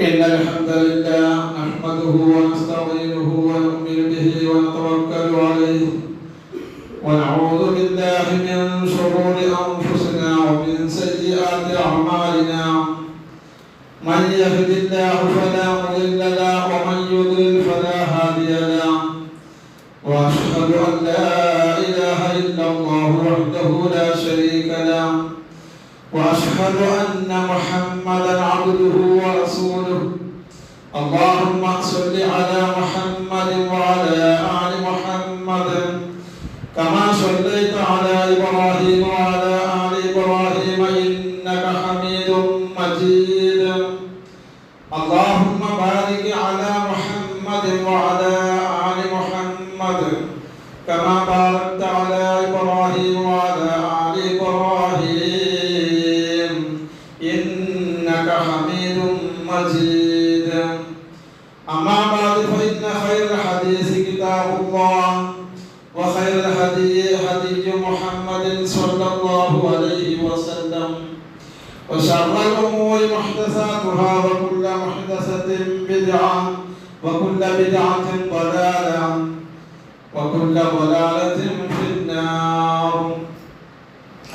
إن الحمد لله نحمده ونستعينه ونؤمن به ونتوكل عليه ونعوذ بالله من شرور أنفسنا ومن سيئات أعمالنا من يهد الله فلا مضل له ومن يضلل فلا هادي له وأشهد أن لا إله إلا الله وحده لا شريك له وأشهد أن محمدا عبده ورسوله اللهم صل على محمد وعلى آل محمد كما صليت على إبراهيم وعلى آل إبراهيم إنك حميد مجيد اللهم بارك على محمد وعلى آل محمد كما باركت على إبراهيم وعلى آل إبراهيم إنك حميد مجيد أما بعد فإن خير الحديث كتاب الله وخير الهدي هدي محمد صلى الله عليه وسلم وشر الأمور محدثاتها وكل محدثة بدعة وكل بدعة ضلالة وكل ضلالة في النار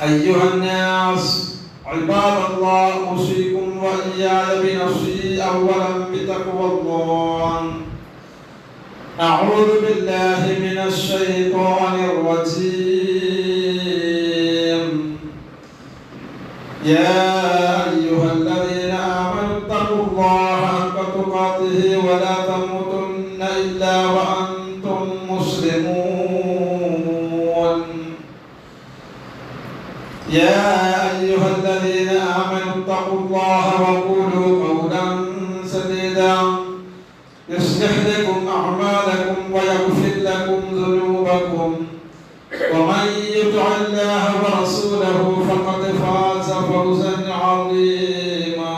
أيها الناس عباد الله أوصيكم وإياي بنفسي أولا بتقوى الله أعوذ بالله من الشيطان الرجيم يا أيها الذين آمنوا اتقوا الله حق تقاته ولا تموتن إلا وأنتم مسلمون يا أيها الذين آمنوا اتقوا الله وقولوا قولا سديدا يصلح لكم أعمالكم ويغفر لكم ذنوبكم ومن يطع الله ورسوله فقد فاز فوزا عظيما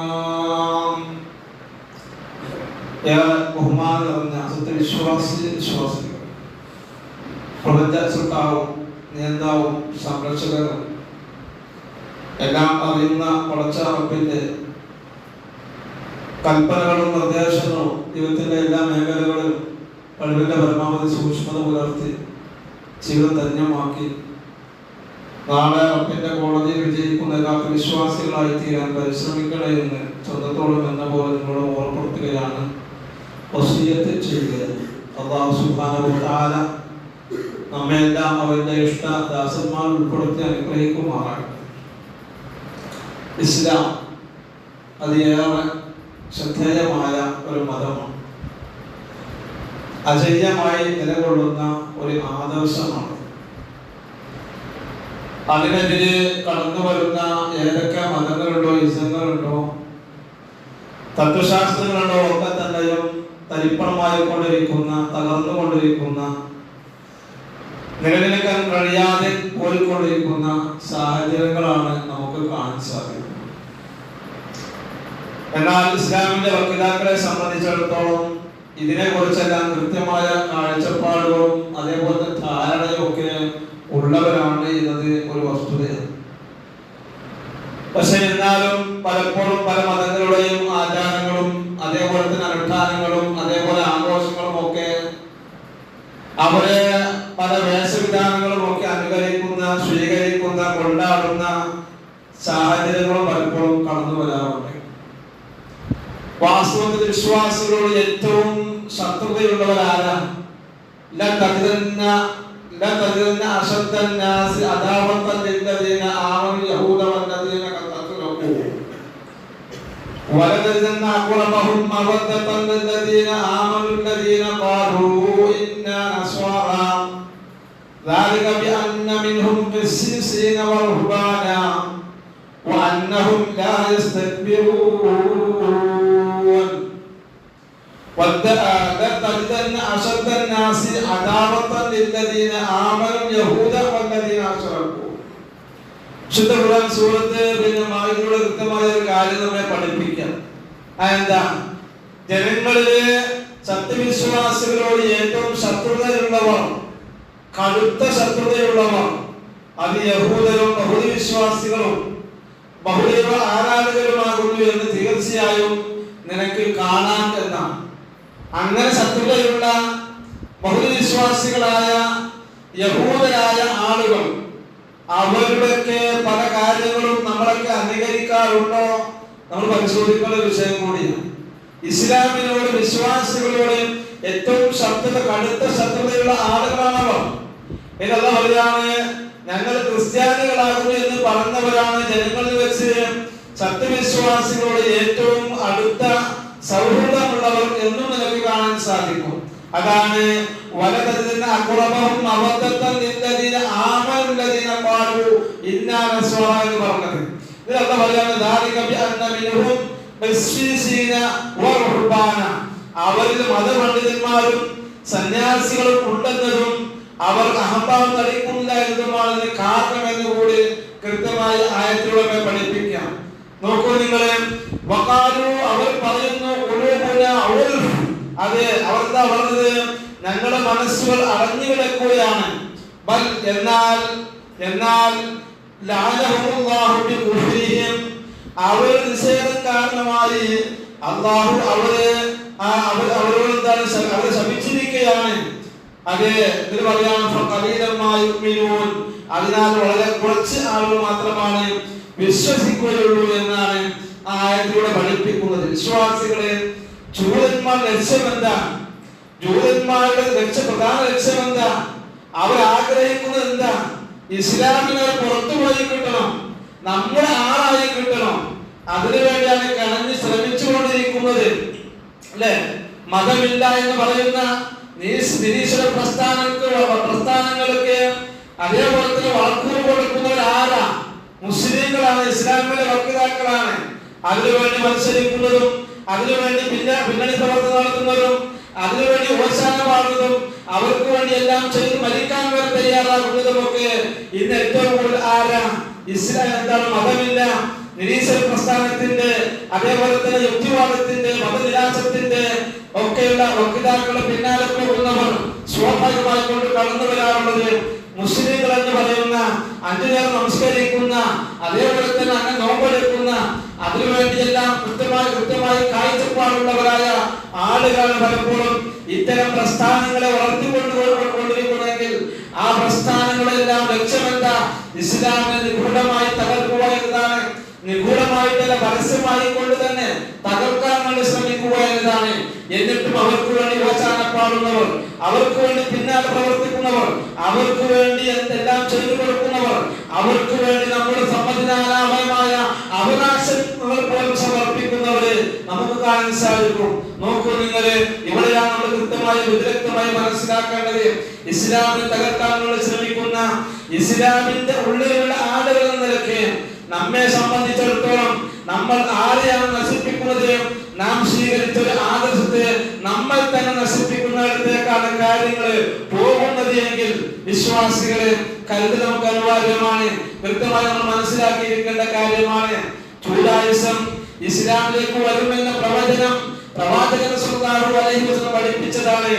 يا بهمان الناس വിശ്വാസികൾ പ്രപഞ്ച സൃഷ്ടാവും നിയന്താവും സംരക്ഷകരും എല്ലാം അറിയുന്ന പടച്ച റബ്ബിന്റെ കൽപ്പനകളും നിർദ്ദേശങ്ങളും ജീവിതത്തിന്റെ എല്ലാ മേഖലകളിലും കഴിവിന്റെ പരമാവധി സൂക്ഷ്മത പുലർത്തി ജീവിതം ധന്യമാക്കി നാളെ റബ്ബിന്റെ കോടതിയിൽ വിജയിക്കുന്ന യഥാർത്ഥ വിശ്വാസികളായി തീരാൻ പരിശ്രമിക്കണേ എന്ന് സ്വന്തത്തോടും എന്ന പോലെ നിങ്ങളോട് ഓർമ്മപ്പെടുത്തുകയാണ് വസിയ്യത്ത് ചെയ്യുക. അല്ലാഹു സുബ്ഹാനഹു വ തആല നമ്മെല്ലാം അവന്റെ ഇഷ്ട ദാസന്മാർ ഉൾപ്പെടുത്തി അനുഗ്രഹിക്കുമാറാകട്ടെ. ഇസ്ലാം അതിയേറെ ശ്രദ്ധേയമായ ഒരു മതമാണ്. അജയ്യമായി നിലകൊള്ളുന്ന ഒരു ആദർശമാണ്. അതിനെതിരെ കടന്നു വരുന്ന ഏതൊക്കെ മതങ്ങളുണ്ടോ ഇസങ്ങളുണ്ടോ തത്വശാസ്ത്രങ്ങളുണ്ടോ ഒക്കെ തന്നെയും തരിപ്പണമായിക്കൊണ്ടിരിക്കുന്ന തകർന്നുകൊണ്ടിരിക്കുന്ന നിലനിൽക്കാൻ കഴിയാതെ പോയിക്കൊണ്ടിരിക്കുന്ന സാഹചര്യങ്ങളാണ് നമുക്ക് കാണാൻ സാധിക്കുന്നത്. എന്നാൽ ഇസ്ലാമിന്റെ വക്താക്കളെ സംബന്ധിച്ചിടത്തോളം ഇതിനെ കുറിച്ചെല്ലാം കൃത്യമായ കാഴ്ചപ്പാടുകളും അതേപോലെ ധാരണയും ഒക്കെ ഉള്ളവരാണ് എന്നത് ഒരു വസ്തുതയാണ്. പക്ഷെ എന്നാലും പലപ്പോഴും പല മതങ്ങളുടെയും ആചാരങ്ങളും അതേപോലെ തന്നെ അനുഷ്ഠാനങ്ങളും അതേപോലെ ആഘോഷങ്ങളും ഒക്കെ അവരെ പല വേഷവിധാനങ്ങളും ഒക്കെ അനുകരിക്കുന്ന സ്വീകരിക്കുന്ന കൊണ്ടാടുന്ന സാഹചര്യങ്ങളും പലപ്പോഴും കടന്നു വരാറുണ്ട്. വാസ്തവത്തിൽ വിശ്വാസികളോട് ഏറ്റവും ശത്രുതയുള്ളവരാരാ? ولتجدن أقربهم مودة للذين آمنوا الذين قالوا إنا نصارى ذلك بأن منهم قسيسين ورهبانا وأنهم لا يستكبرون ولتجدن أشد الناس عداوة للذين آمنوا اليهود والذين أشركوا. വിശുദ്ധ ഖുർആൻ സൂറത്ത് മാഇദയുടെ കൃത്യമായ ഒരു കാര്യം നമ്മെ പഠിപ്പിക്കാം. അതെന്താ? ജനങ്ങളിലെ സത്യവിശ്വാസികളോട് ഏറ്റവും ശത്രുതയുള്ളവർ, കടുത്ത ശത്രുതയുള്ളവർ അത് യഹൂദരും ബഹുദൈവ വിശ്വാസികളും ബഹുദൈവ ആരാധകരുമാകുന്നു എന്ന് തീർച്ചയായും നിനക്ക് കാണാം എന്നാണ്. അങ്ങനെ ശത്രുതയുള്ള ബഹുവിശ്വാസികളായ യഹൂദരായ ആളുകൾ അവരുടെയൊക്കെ പല കാര്യങ്ങളും നമ്മളൊക്കെ അംഗീകരിക്കാറുണ്ടോ നമ്മൾ പരിശോധിക്കേണ്ട ഒരു വിഷയം കൂടിയാണ്. ഇസ്ലാമിനോട് വിശ്വാസികളോട് ഏറ്റവും കടുത്ത ശത്രുതയുള്ള ആളുകളാണവർ. ഇതല്ല പറയാണ്, ഞങ്ങൾ ക്രിസ്ത്യാനികളാകുന്നു എന്ന് പറഞ്ഞവരാണ് ജനങ്ങളിൽ വെച്ച് സത്യവിശ്വാസികളോട് ഏറ്റവും അടുത്ത സൗഹൃദമുള്ളവർ എന്നും നിനക്ക് കാണാൻ സാധിക്കും. അതാണ് വലതതിന അഖറബഹും അവദത്തൻ ലില്ലദീന ആമനുല്ലദീന ഖാലു ഇന്നാ നസ്വാറ എന്ന് പറഞ്ഞത്. ഇതിലല്ല പറയാണ് ദാലിക ബിഅന്ന മിൻഹും ഖിസ്സീന വറുഹ്ബാന, അവരിൽ മതപണ്ഡിതന്മാരും സന്യാസികളും ഉണ്ടെന്നതും അവർ അഹംഭാവം നടിക്കുന്നില്ല എന്നതുമാണ് ഇതിന് കാരണമെന്ന് കൂടി കൃത്യമായി ആയത്തിലൂടെ പഠിപ്പിക്കാം. നോക്കൂ നിങ്ങളെ, വഖാലു അവർ പറയുന്നു ഉലൂബുന ഉൽഫ്, അതെ അവരെന്താ പറഞ്ഞത്, ഞങ്ങളുടെ മനസ്സുകൾ അടഞ്ഞു കിടക്കുകയാണ്. ബൽ എന്നാൽ ലഅനഹുല്ലാഹു ബികുഫ്രിഹിം, അവർ നിഷേധം കാരണമായി അല്ലാഹു അവരോട് എന്താണ് അവരെ ശപിച്ചിരിക്കുകയാണ്. അതെ ഇതിൽ പറയാം ഫഖലീലമായി യുമിനൂൻ, അതിനാൽ വളരെ കുറച്ച് ആളുകൾ മാത്രമാണ് വിശ്വസിക്കുകയുള്ളൂ എന്നാണ് ആ ആയത്തിലൂടെ പഠിപ്പിക്കുന്നത്. വിശ്വാസികളെ, ജൂതന്മാരുടെ ലക്ഷ്യം എന്താ? ജൂതന്മാരുടെ പ്രധാന ലക്ഷ്യം എന്താ? അവർ ആഗ്രഹിക്കുന്നത് എന്താ? ഇസ്ലാമിനെ പുറത്തുപോയി കിട്ടണം, നമ്മുടെ ആളായി കിട്ടണം. അതിനുവേണ്ടിയാണ് കിണഞ്ഞ് ശ്രമിച്ചുകൊണ്ടിരിക്കുന്നത്, അല്ലെ? മതമില്ല എന്ന് പറയുന്ന നിരീശ്വര പ്രസ്ഥാനങ്ങൾക്ക് അതേപോലെ തന്നെ വാക്കൂറ് കൊടുക്കുന്നവർ ആരാ? മുസ്ലിങ്ങളാണ്, ഇസ്ലാമിലെ വക്താക്കളാണ്. അതിനുവേണ്ടി മത്സരിക്കുന്നതും അതിനുവേണ്ടി പിന്നണി പ്രവർത്തനം നടത്തുന്നതും അതിനുവേണ്ടി ഓശാന പാടുന്നതും അവർക്ക് വേണ്ടി എല്ലാം ചെയ്ത് മരിക്കാൻ വരെ തയ്യാറാകുന്നതുമൊക്കെ ഇന്ന് ഏറ്റവും കൂടുതൽ ആരാ? ഇസ്ലാം എന്താണ്? മതമില്ല, നിരീശ്വര പ്രസ്ഥാനത്തിന്റെ അതേപോലെ തന്നെ യുക്തിവാദത്തിന്റെ മതനിരാശത്തിന്റെ ഒക്കെയുള്ള വക്താക്കളെ പിന്നാലെ പോകുന്നവർ സ്വാഭാവികമായി കൊണ്ട് കടന്നു വരാറുള്ളത് മുസ്ലിങ്ങൾ എന്ന് പറയുന്ന 5 നേരം നമസ്കരിക്കുന്ന അതേപോലെ തന്നെ അങ്ങനെ നോമ്പെടുക്കുന്ന അതിനുവേണ്ടിയെല്ലാം കൃത്യമായി കാഴ്ചപ്പാടുള്ളവരായ ആളുകളാണ് പലപ്പോഴും ഇത്തരം പ്രസ്ഥാനങ്ങളെ വളർത്തിക്കൊണ്ടുകൊണ്ടിരിക്കുന്നെങ്കിൽ ആ പ്രസ്ഥാനങ്ങളെല്ലാം ലക്ഷ്യമെന്താ? ഇസ്ലാമിനെ നിഗൂഢമായി തകർക്കുക എന്നതാണ്. നിഗൂഢമായിട്ടല്ല, പരസ്യമായി കൊണ്ട് തന്നെ തകർക്കാൻ വേണ്ടി ശ്രമിക്കുക എന്നതാണ്. എന്നിട്ടും അവർക്ക് വേണ്ടി ഓശാനപ്പാടുന്നവർ, അവർക്ക് വേണ്ടി പിന്നാലെ പ്രവർത്തിക്കുന്നവർ, അവർക്ക് വേണ്ടി എന്തെല്ലാം ചെയ്തു കൊടുക്കുന്നവർ, അവർക്ക് വേണ്ടി നമ്മുടെ സമ്മതിദാനാമയമായ അവകാശങ്ങൾ പോലും സമർപ്പിക്കുന്നവരെ നമുക്ക് കാണാൻ സാധിക്കും. നോക്കൂ നിങ്ങള്, ഇവിടെയാണ് നമ്മൾ കൃത്യമായി വിദഗ്ധമായി മനസ്സിലാക്കേണ്ടത്. ഇസ്ലാമിനെ തകർക്കാൻ വേണ്ടി ശ്രമിക്കുന്ന ഇസ്ലാമിന്റെ ഉള്ളിലുള്ള ആളുകൾ എന്ന നിലയ്ക്ക് നമ്മെ സംബന്ധിച്ചിടത്തോളം നമ്മൾ ആരെയാണ് നശിപ്പിക്കുന്നത്? നാം സ്വീകരിച്ച ഒരു ആദർശത്തെ നമ്മൾ തന്നെ നശിപ്പിക്കുന്നിടത്തേക്കാണ് കാര്യങ്ങൾ പോകുന്നത് എങ്കിൽ വിശ്വാസികളെ കരുതൽ നമുക്ക് അനിവാര്യമാണ്. കൃത്യമായി നമ്മൾ മനസ്സിലാക്കിയിരിക്കേണ്ട കാര്യമാണ്. ജൂദായിസം ഇസ്ലാമിലേക്ക് വരുമെന്ന പ്രവചനം പ്രവാചകൻ സല്ലല്ലാഹു അലൈഹി വസല്ലം പഠിപ്പിച്ചതാണ്.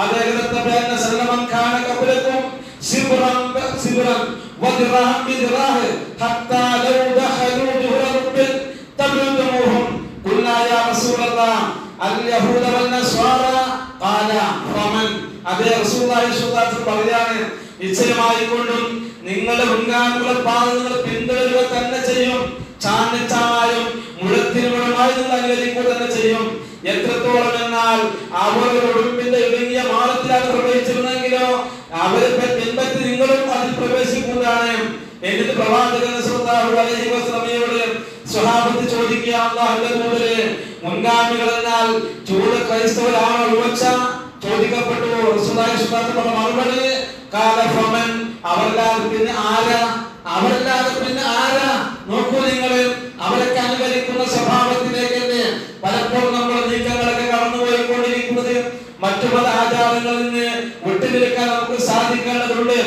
അദ്ദേഹത്തെ സല്ലമൻ ഖാന ഖബലക്കും സിബ്റൻ വദിറാഹ ബിദിറാഹ് ഹത്താ ലൗ ദഖലൂ ജുഹറ റബ്ബിൻ തബിഅതുഹും ഖുൽനാ യാ റസൂലല്ലാഹ് അൽ യഹൂദ വൻ നസ്വാറ ഖാല ഫമൻ. അതേ റസൂലുള്ളാഹി സ്വല്ലല്ലാഹു അലൈഹി വസല്ലം പറയാണ്, നിശ്ചയമായി കൊണ്ടും നിങ്ങളുടെ മുൻഗാമികളുടെ പാദങ്ങൾ പിന്തുടരുക തന്നെ ചെയ്യും, ചാഞ്ഞായും മുഴത്തിനുമായി നിങ്ങൾ അനുകരിക്കുക തന്നെ ചെയ്യും. എത്രത്തോളം എന്നാൽ അവരുടെ ഉടുപ്പിന്റെ ഇടുങ്ങിയ മാളത്തിലാണ് പ്രവേശിച്ചിരുന്നെങ്കിലോ അവരെ പിൻപറ്റി നിങ്ങളും അതിൽ പ്രവേശിക്കുന്നതാണ്. എന്നിട്ട് പ്രവാചകൻ സല്ലല്ലാഹു അലൈഹി വസല്ലമയോട് സ്വഹാബത്ത് ചോദിക്കുക, അല്ലാഹുവിന്റെ ദൂതരെ, മുൻഗാമികൾ എന്നാൽ ജൂത ക്രൈസ്തവരാണോ വിവക്ഷ ചോദിക്കപ്പെട്ടു. റസൂലുള്ളാഹി സ്വല്ലല്ലാഹു അലൈഹി വസല്ലം മറുപടി ഖാല ഫമൻ, അവരല്ലാതെ പിന്നെ ആരാ? അവരല്ലാതെ പിന്നെ ആരാ? നോക്കൂ നിങ്ങൾ, അവരൊക്കെ അനുകരിക്കുന്ന സ്വഭാവത്തിലേക്ക് തന്നെ പലപ്പോഴും നമ്മുടെ നീക്കങ്ങളൊക്കെ കടന്നുപോയിക്കൊണ്ടിരിക്കുന്നത്. മറ്റു പല ആചാരങ്ങളിൽ നിന്ന് വിട്ടുനിൽക്കാൻ നമുക്ക് സാധിക്കേണ്ടതുണ്ട്.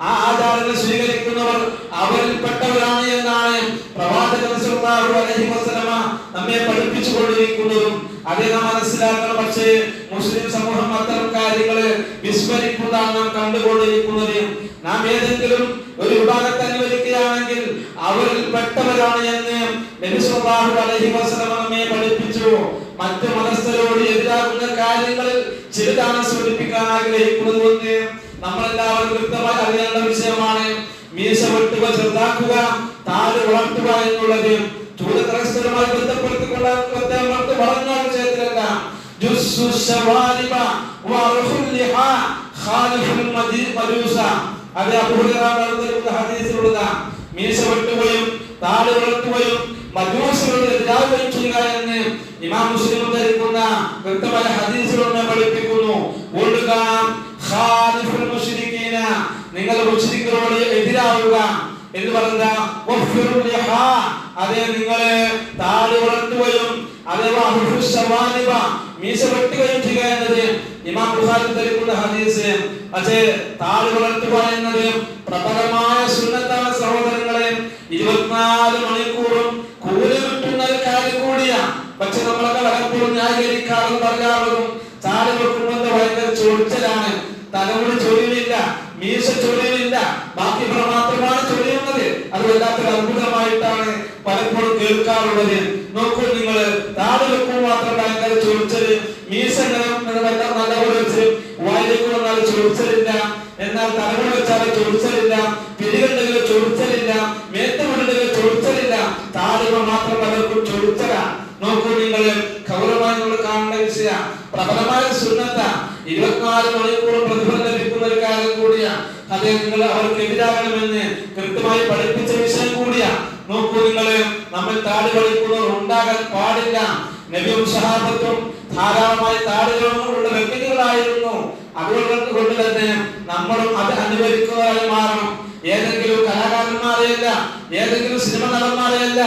ആ ആചാരങ്ങൾ സ്വീകരിക്കുന്നവർ അവരിൽപ്പെട്ടവരാണ് എന്നാണ് പ്രവാചകൻ സല്ലല്ലാഹു അലൈഹി വസല്ലമ നമ്മെ പഠിപ്പിച്ചു കൊണ്ടിരിക്കുന്നതും. അതേ നാം മനസ്സിലാക്കണം. പക്ഷേ മുസ്ലിം സമൂഹം അത്തരം കാര്യങ്ങളെ വിസ്മരിക്കുന്നതാണ് നാം കണ്ടുകൊണ്ടിരിക്കുന്നത്. നാം ഏതെങ്കിലും ഒരു വിഭാഗത്തെ അനുവദിക്കുകയാണെങ്കിൽ അവരിൽ പെട്ടവരാണ് എന്ന് നബി സല്ലല്ലാഹു അലൈഹി വസല്ലം നമ്മെ പഠിപ്പിച്ചു. മറ്റു മതസ്ഥരോട് എതിരാകുന്ന കാര്യങ്ങളിൽ ചിലതാണ് സൂചിപ്പിക്കാൻ ആഗ്രഹിക്കുന്നത് കൊണ്ട് നമ്മളെല്ലാവരും വ്യക്തമായി അറിയേണ്ട വിഷയമാണ്. മീശ വെട്ടുക, ചെറുതാക്കുക, താടി വളർത്തുക എന്നുള്ളത് ക്രൈസ്തവരുമായി ബന്ധപ്പെടുത്തിക്കൊണ്ട് പറഞ്ഞ വിഷയത്തിലല്ല. മീശ വെട്ടുകയും താടി വളർത്തുകയും മജൂസികളുടെ എതിരാവുകയും ചെയ്യുക എന്ന് ഇമാം മുസ്ലിം ഉദ്ധരിക്കുന്ന വ്യക്തമായ ഹദീസുകളെ പഠിപ്പിക്കുന്നു. നിങ്ങൾ മുശ്രിക്കുകളോട് എതിരാവുക എന്ന് പറഞ്ഞാൽ അതേ നിങ്ങളെ താടി വളർത്തുകയും അതേവാ മീശ വെട്ടുകയും ചെയ്യുക എന്നത് ഇമാം ബുഖാരി ധരിക്കുന്ന ഹദീസ്. പക്ഷേ താടി വളർത്തുക എന്നത് പ്രബലമായ സുന്നത്താണ് സഹോദരങ്ങളെ. 24 മണിക്കൂറും കൂലി കിട്ടുന്ന ഒരു കാര്യം കൂടിയാണ്. പക്ഷെ നമ്മളൊക്കെ പലപ്പോഴും ന്യായീകരിക്കാറും പറയാറും താടി വെക്കുമ്പോൾ ഭയങ്കര ചൊറിച്ചിലാണ്, തലമുടി ചൊറിയില്ല, മീശ ചൊറിയില്ല, ബാക്കി മാത്രമാണ് ചൊറിയുന്നത്. അത് വല്ലാത്തൊരു അത്ഭുതമായിട്ടാണ് പലപ്പോഴും കേൾക്കാറുള്ളത്. നോക്കൂ, നിങ്ങൾ താടി വെക്കുമ്പോൾ മാത്രം ഭയങ്കര ചൊറിച്ചല്, മീശ നല്ലപോലെ വെച്ച് വായിലേക്ക് വന്നാൽ ചൊറിച്ചലില്ല, എന്നാൽ തലമുടി വെച്ചാൽ ചൊറിച്ചലില്ല, പിരികളുണ്ടെങ്കിൽ ചൊറിച്ചലില്ല, മേത്തമുണ്ടെങ്കിൽ ചൊറിച്ചലില്ല, താടികൾ മാത്രം പലർക്കും ചൊറിച്ചല. നോക്കൂ, നിങ്ങൾ ഗൗരവമായി നമ്മൾ കാണേണ്ട വിഷയ പ്രബലമായ സുന്നത്ത 24 മണിക്കൂർ പ്രതിഫലം ലഭിക്കുന്ന ഒരു കാര്യം കൂടിയാണ്. അതേ നിങ്ങൾ അവർക്ക് എതിരാകണമെന്ന് കൃത്യമായി പഠിപ്പിച്ച വിഷയം കൂടിയാണ്. നോക്കൂ, നിങ്ങൾ നമ്മൾ താടി കളിക്കുന്നവർ ഉണ്ടാകാൻ പാടില്ല. നബിയും സഹാബത്തും ധാരാളമായി താടികളുള്ള വ്യക്തികളായിരുന്നു. അതുകൊണ്ട് തന്നെ നമ്മളും അത് അനുകരിക്കുന്നതായി മാറണം. ഏതെങ്കിലും കലാകാരന്മാരെയല്ല, ഏതെങ്കിലും സിനിമ നടന്മാരെയല്ല,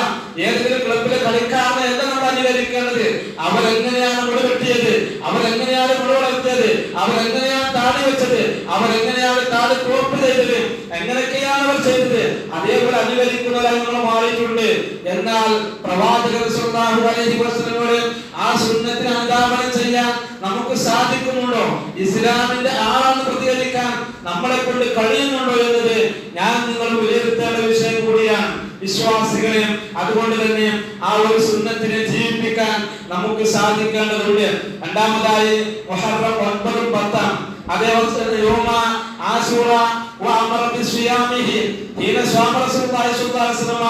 ഏതെങ്കിലും ക്ലബിലെ കളിക്കാരനെയല്ല നമ്മൾ അനുകരിക്കേണ്ടത്. അവരെങ്ങനെയാണ് മുടി വെട്ടിയത്, അവരെങ്ങനെയാണ് മുടി വളർത്തിയത്, അവരെങ്ങനെയാണ് താടി വെച്ചത്, അവരെങ്ങനെയാണ് താടി ക്രോപ്പ് ചെയ്തത്, എങ്ങനെയൊക്കെയാണ് അവർ ചെയ്തത്, അതേപോലെ അനുകരിക്കുന്നവരായി നമ്മൾ മാറിയിട്ടുണ്ട്. എന്നാൽ പ്രവാചകൻ സ്വല്ലല്ലാഹു അലൈഹി വസല്ലമയോട് ആ സുന്നത്തിനെ അനുധാവനം ചെയ്യാൻ നമുക്ക് സാധിക്കുന്നുണ്ടോ? ഇസ്ലാമിന്റെ ആളാണ് പ്രതികരിക്കാൻ നമ്മളെ കൊണ്ട് കഴിയുന്നുണ്ടോ എന്നത് ഞാൻ നിങ്ങൾ വിലയിരുത്തേണ്ട വിഷയം കൂടിയാണ് വിശ്വാസികളെ. അതുകൊണ്ട് തന്നെ ആ ഒരു സുന്നത്തിനെ ജീവിപ്പിക്കാൻ നമുക്ക് സാധിക്കേണ്ടതുണ്ട്. രണ്ടാമതായി മുഹറം 9 10 അതേപോലെ യോമ ആശൂറ وأمر بصيامه حين صام رسول الله صلى الله عليه وسلم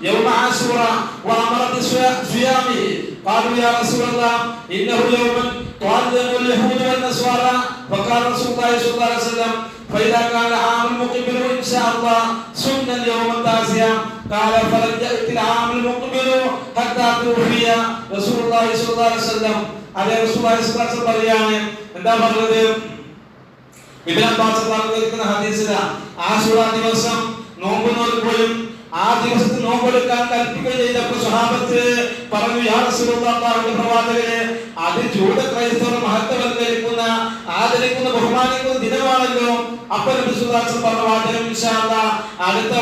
يوم عاشوراء وأمر بصيامه قالوا يا رسول الله إنه يوم تعظم اليهود والنصارى فقال رسول الله صلى الله عليه وسلم فإذا كان العام المقبل إن شاء الله سن اليوم التاسع قال فلن يأتي العام المقبل حتى توفي رسول الله صلى الله عليه وسلم عليه رسول الله صلى الله عليه وسلم പറയാണ് എന്താ പറഞ്ഞത്? ഇബ്നു അബ്ബാസ് പറഞ്ഞിരിക്കുന്ന ഹദീസിൽ ആശൂറ ദിവസം നോമ്പ് നോൽക്കുകയും ആ ദിവസത്തിൽ നോമ്പെടുക്കാൻ കൽപ്പിക്കുകയും ചെയ്തപ്പോൾ സ്വഹാബത്ത് പറഞ്ഞു, യാ റസൂലല്ലാഹ്, അല്ലാഹുവിന്റെ പ്രവാചകരെ, അത് ജൂത ക്രൈസ്തവർ മഹത്വവൽക്കരിക്കുന്ന ആദരിക്കുന്ന ബഹുമാനിക്കുന്ന ദിനമാണല്ലോ. അപ്പോൾ നബി സല്ലല്ലാഹു അലൈഹി വസല്ലം പറഞ്ഞു, ഇൻഷാ അല്ലാഹ് അടുത്ത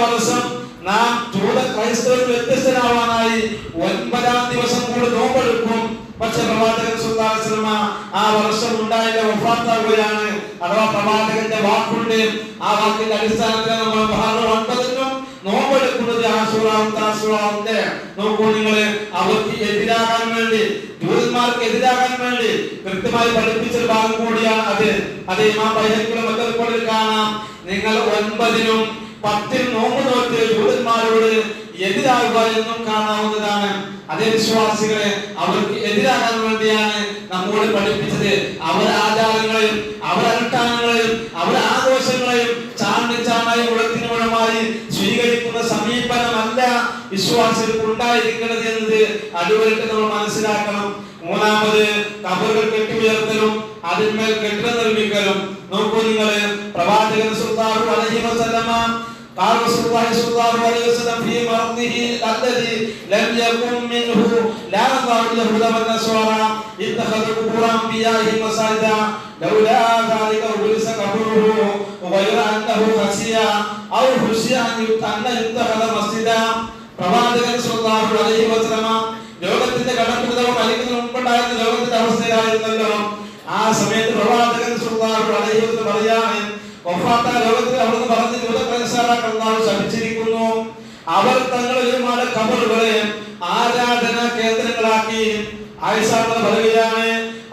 വർഷം നാം ജൂത ക്രൈസ്തവർ വ്യത്യസ്തരാവാനായി 9-ാം ദിവസം കൂടി നോമ്പെടുക്കും. പക്ഷെ പ്രവാചകൻ സല്ലല്ലാഹു അലൈഹി വസല്ലം ആ വർഷം ഉണ്ടായില്ല, വഫാത്താവുകയാണ്. അഥവാ പ്രവാചകന്റെ വാക്കുണ്ട്, ആ വാക്കിന്റെ അടിസ്ഥാനത്തിൽ നമ്മൾ മുഹറം 9-നും നോമ്പെടുക്കുന്നത് ആശൂറാവും താശൂറാവുണ്ട്. നോക്കൂ നിങ്ങൾ, അവർക്ക് എതിരാകാൻ വേണ്ടി, ജൂതന്മാർക്ക് എതിരാകാൻ വേണ്ടി കൃത്യമായി പഠിപ്പിച്ചൊരു ഭാഗം കൂടിയാണ് അത്. അത് ഇമാം ബൈഹഖിയുടെ മതത്തിൽ കാണാം. നിങ്ങൾ 9-നും 10-നും നോമ്പ് നോറ്റ് ജൂതന്മാരോട് എതിരാകുക എന്നും കാണാവുന്നതാണ്. അതേ വിശ്വാസികളെ, അവർക്ക് എതിരാകാൻ വേണ്ടിയാണ് നമ്മോട് പഠിപ്പിച്ചത്. അവർ ആചാരങ്ങളെയും അവരനുഷ്ഠാനങ്ങളെയും അവരാഘോഷങ്ങളെയും ചാണ്ടായി മുഴത്തിനുമുഴമായി സ്വീകരിക്കുന്ന സമീപനമല്ല വിശ്വാസികൾക്ക് ഉണ്ടായിരിക്കുന്നത് എന്നത് അടിവരട്ട് നമ്മൾ മനസ്സിലാക്കണം. മൂന്നാമത്, ഖബറുകൾ കെട്ടിയുയർത്തലും അതിന്മേൽ കെട്ടിടം നിർമ്മിക്കലും. നോക്കൂ നിങ്ങൾ, പ്രവാചകൻ സല്ലല്ലാഹു അലൈഹി വസല്ലം قال رسول الله صلى الله عليه وسلم في مرضه الذي لم يكن منه لا نظر اليهود والنصارى اتخذوا قبور انبيائهم مساجدا لولا ذلك ابليس قبره وغير انه خشي او خشي ان يتخذ مسجدا. പ്രവാചകൻ സല്ലല്ലാഹു അലൈഹി വസല്ലം ലോകത്തിന്റെ കടപ്പുറവും മരിക്കുന്നതിന് മുമ്പുണ്ടായിരുന്ന ലോകത്തിന്റെ അവസ്ഥയിലായിരുന്നല്ലോ. ആ സമയത്ത് പ്രവാചകൻ സല്ലല്ലാഹു അലൈഹി വസല്ലം പറയാണ്, വഫാത്തായ ലോകത്തിൽ അവിടുന്ന് പറഞ്ഞ് ജൂത ക്രൈസ്തവരാക്കൾ അല്ലാഹു ശപിച്ചിരിക്കുന്നു. അവർ തങ്ങളുടെ ഖബറുകളെ ആരാധനാ കേന്ദ്രങ്ങളാക്കി. ആയിഷ പറയുകയാണ്,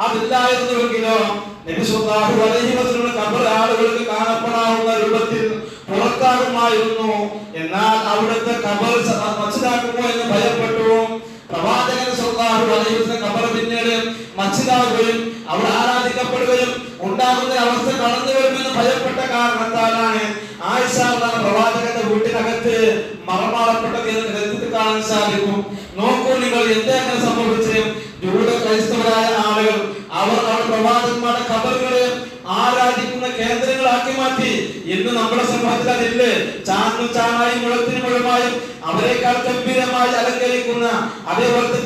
അതില്ലായിരുന്നുവെങ്കിലോ നബി സല്ലല്ലാഹു അലൈഹി വസല്ലം ഖബർ ആളുകൾക്ക് കാണപ്പെടാവുന്ന രൂപത്തിൽ പുറത്താകുമായിരുന്നു. എന്നാൽ അവിടുത്തെ ഖബർ മസ്ജിദാക്കുമോ എന്ന് ഭയപ്പെട്ടു. പ്രവാചകൻ സല്ലല്ലാഹു അലൈഹി വസല്ലം ഖബർ പിന്നീട് മസ്ജിദാകുകയും അവിടെ ആരാധിക്കപ്പെടുകയും ഉണ്ടാകുന്ന അവസ്ഥ കടന്നു വരുമെന്ന് ഭയപ്പെട്ട കാരണത്താലാണ് ആയിഷ പ്രവാചകന്റെ വീട്ടിനകത്ത് മറമാടപ്പെട്ടത് എന്ന് ഗ്രന്ഥത്തിൽ കാണാൻ സാധിക്കും. നോക്കൂ നിങ്ങൾ, എന്താണ് സംഭവിച്ചത്? ജൂത ക്രൈസ്തവരായ ആളുകൾ അവർ പ്രവാചകന്മാരുടെ ഖബറുകളെ ആരാധിക്കുന്ന കേന്ദ്രങ്ങളാക്കി മാറ്റി. ഇന്ന് നമ്മുടെ സമൂഹത്തിൽ അതില്ലേ? ചാന്നു ചാണായും മുഴത്തിന് മുഴുമായും അവരെക്കാൾ ഗംഭീരമായി അലങ്കരിക്കുന്ന, അതേപോലത്തെ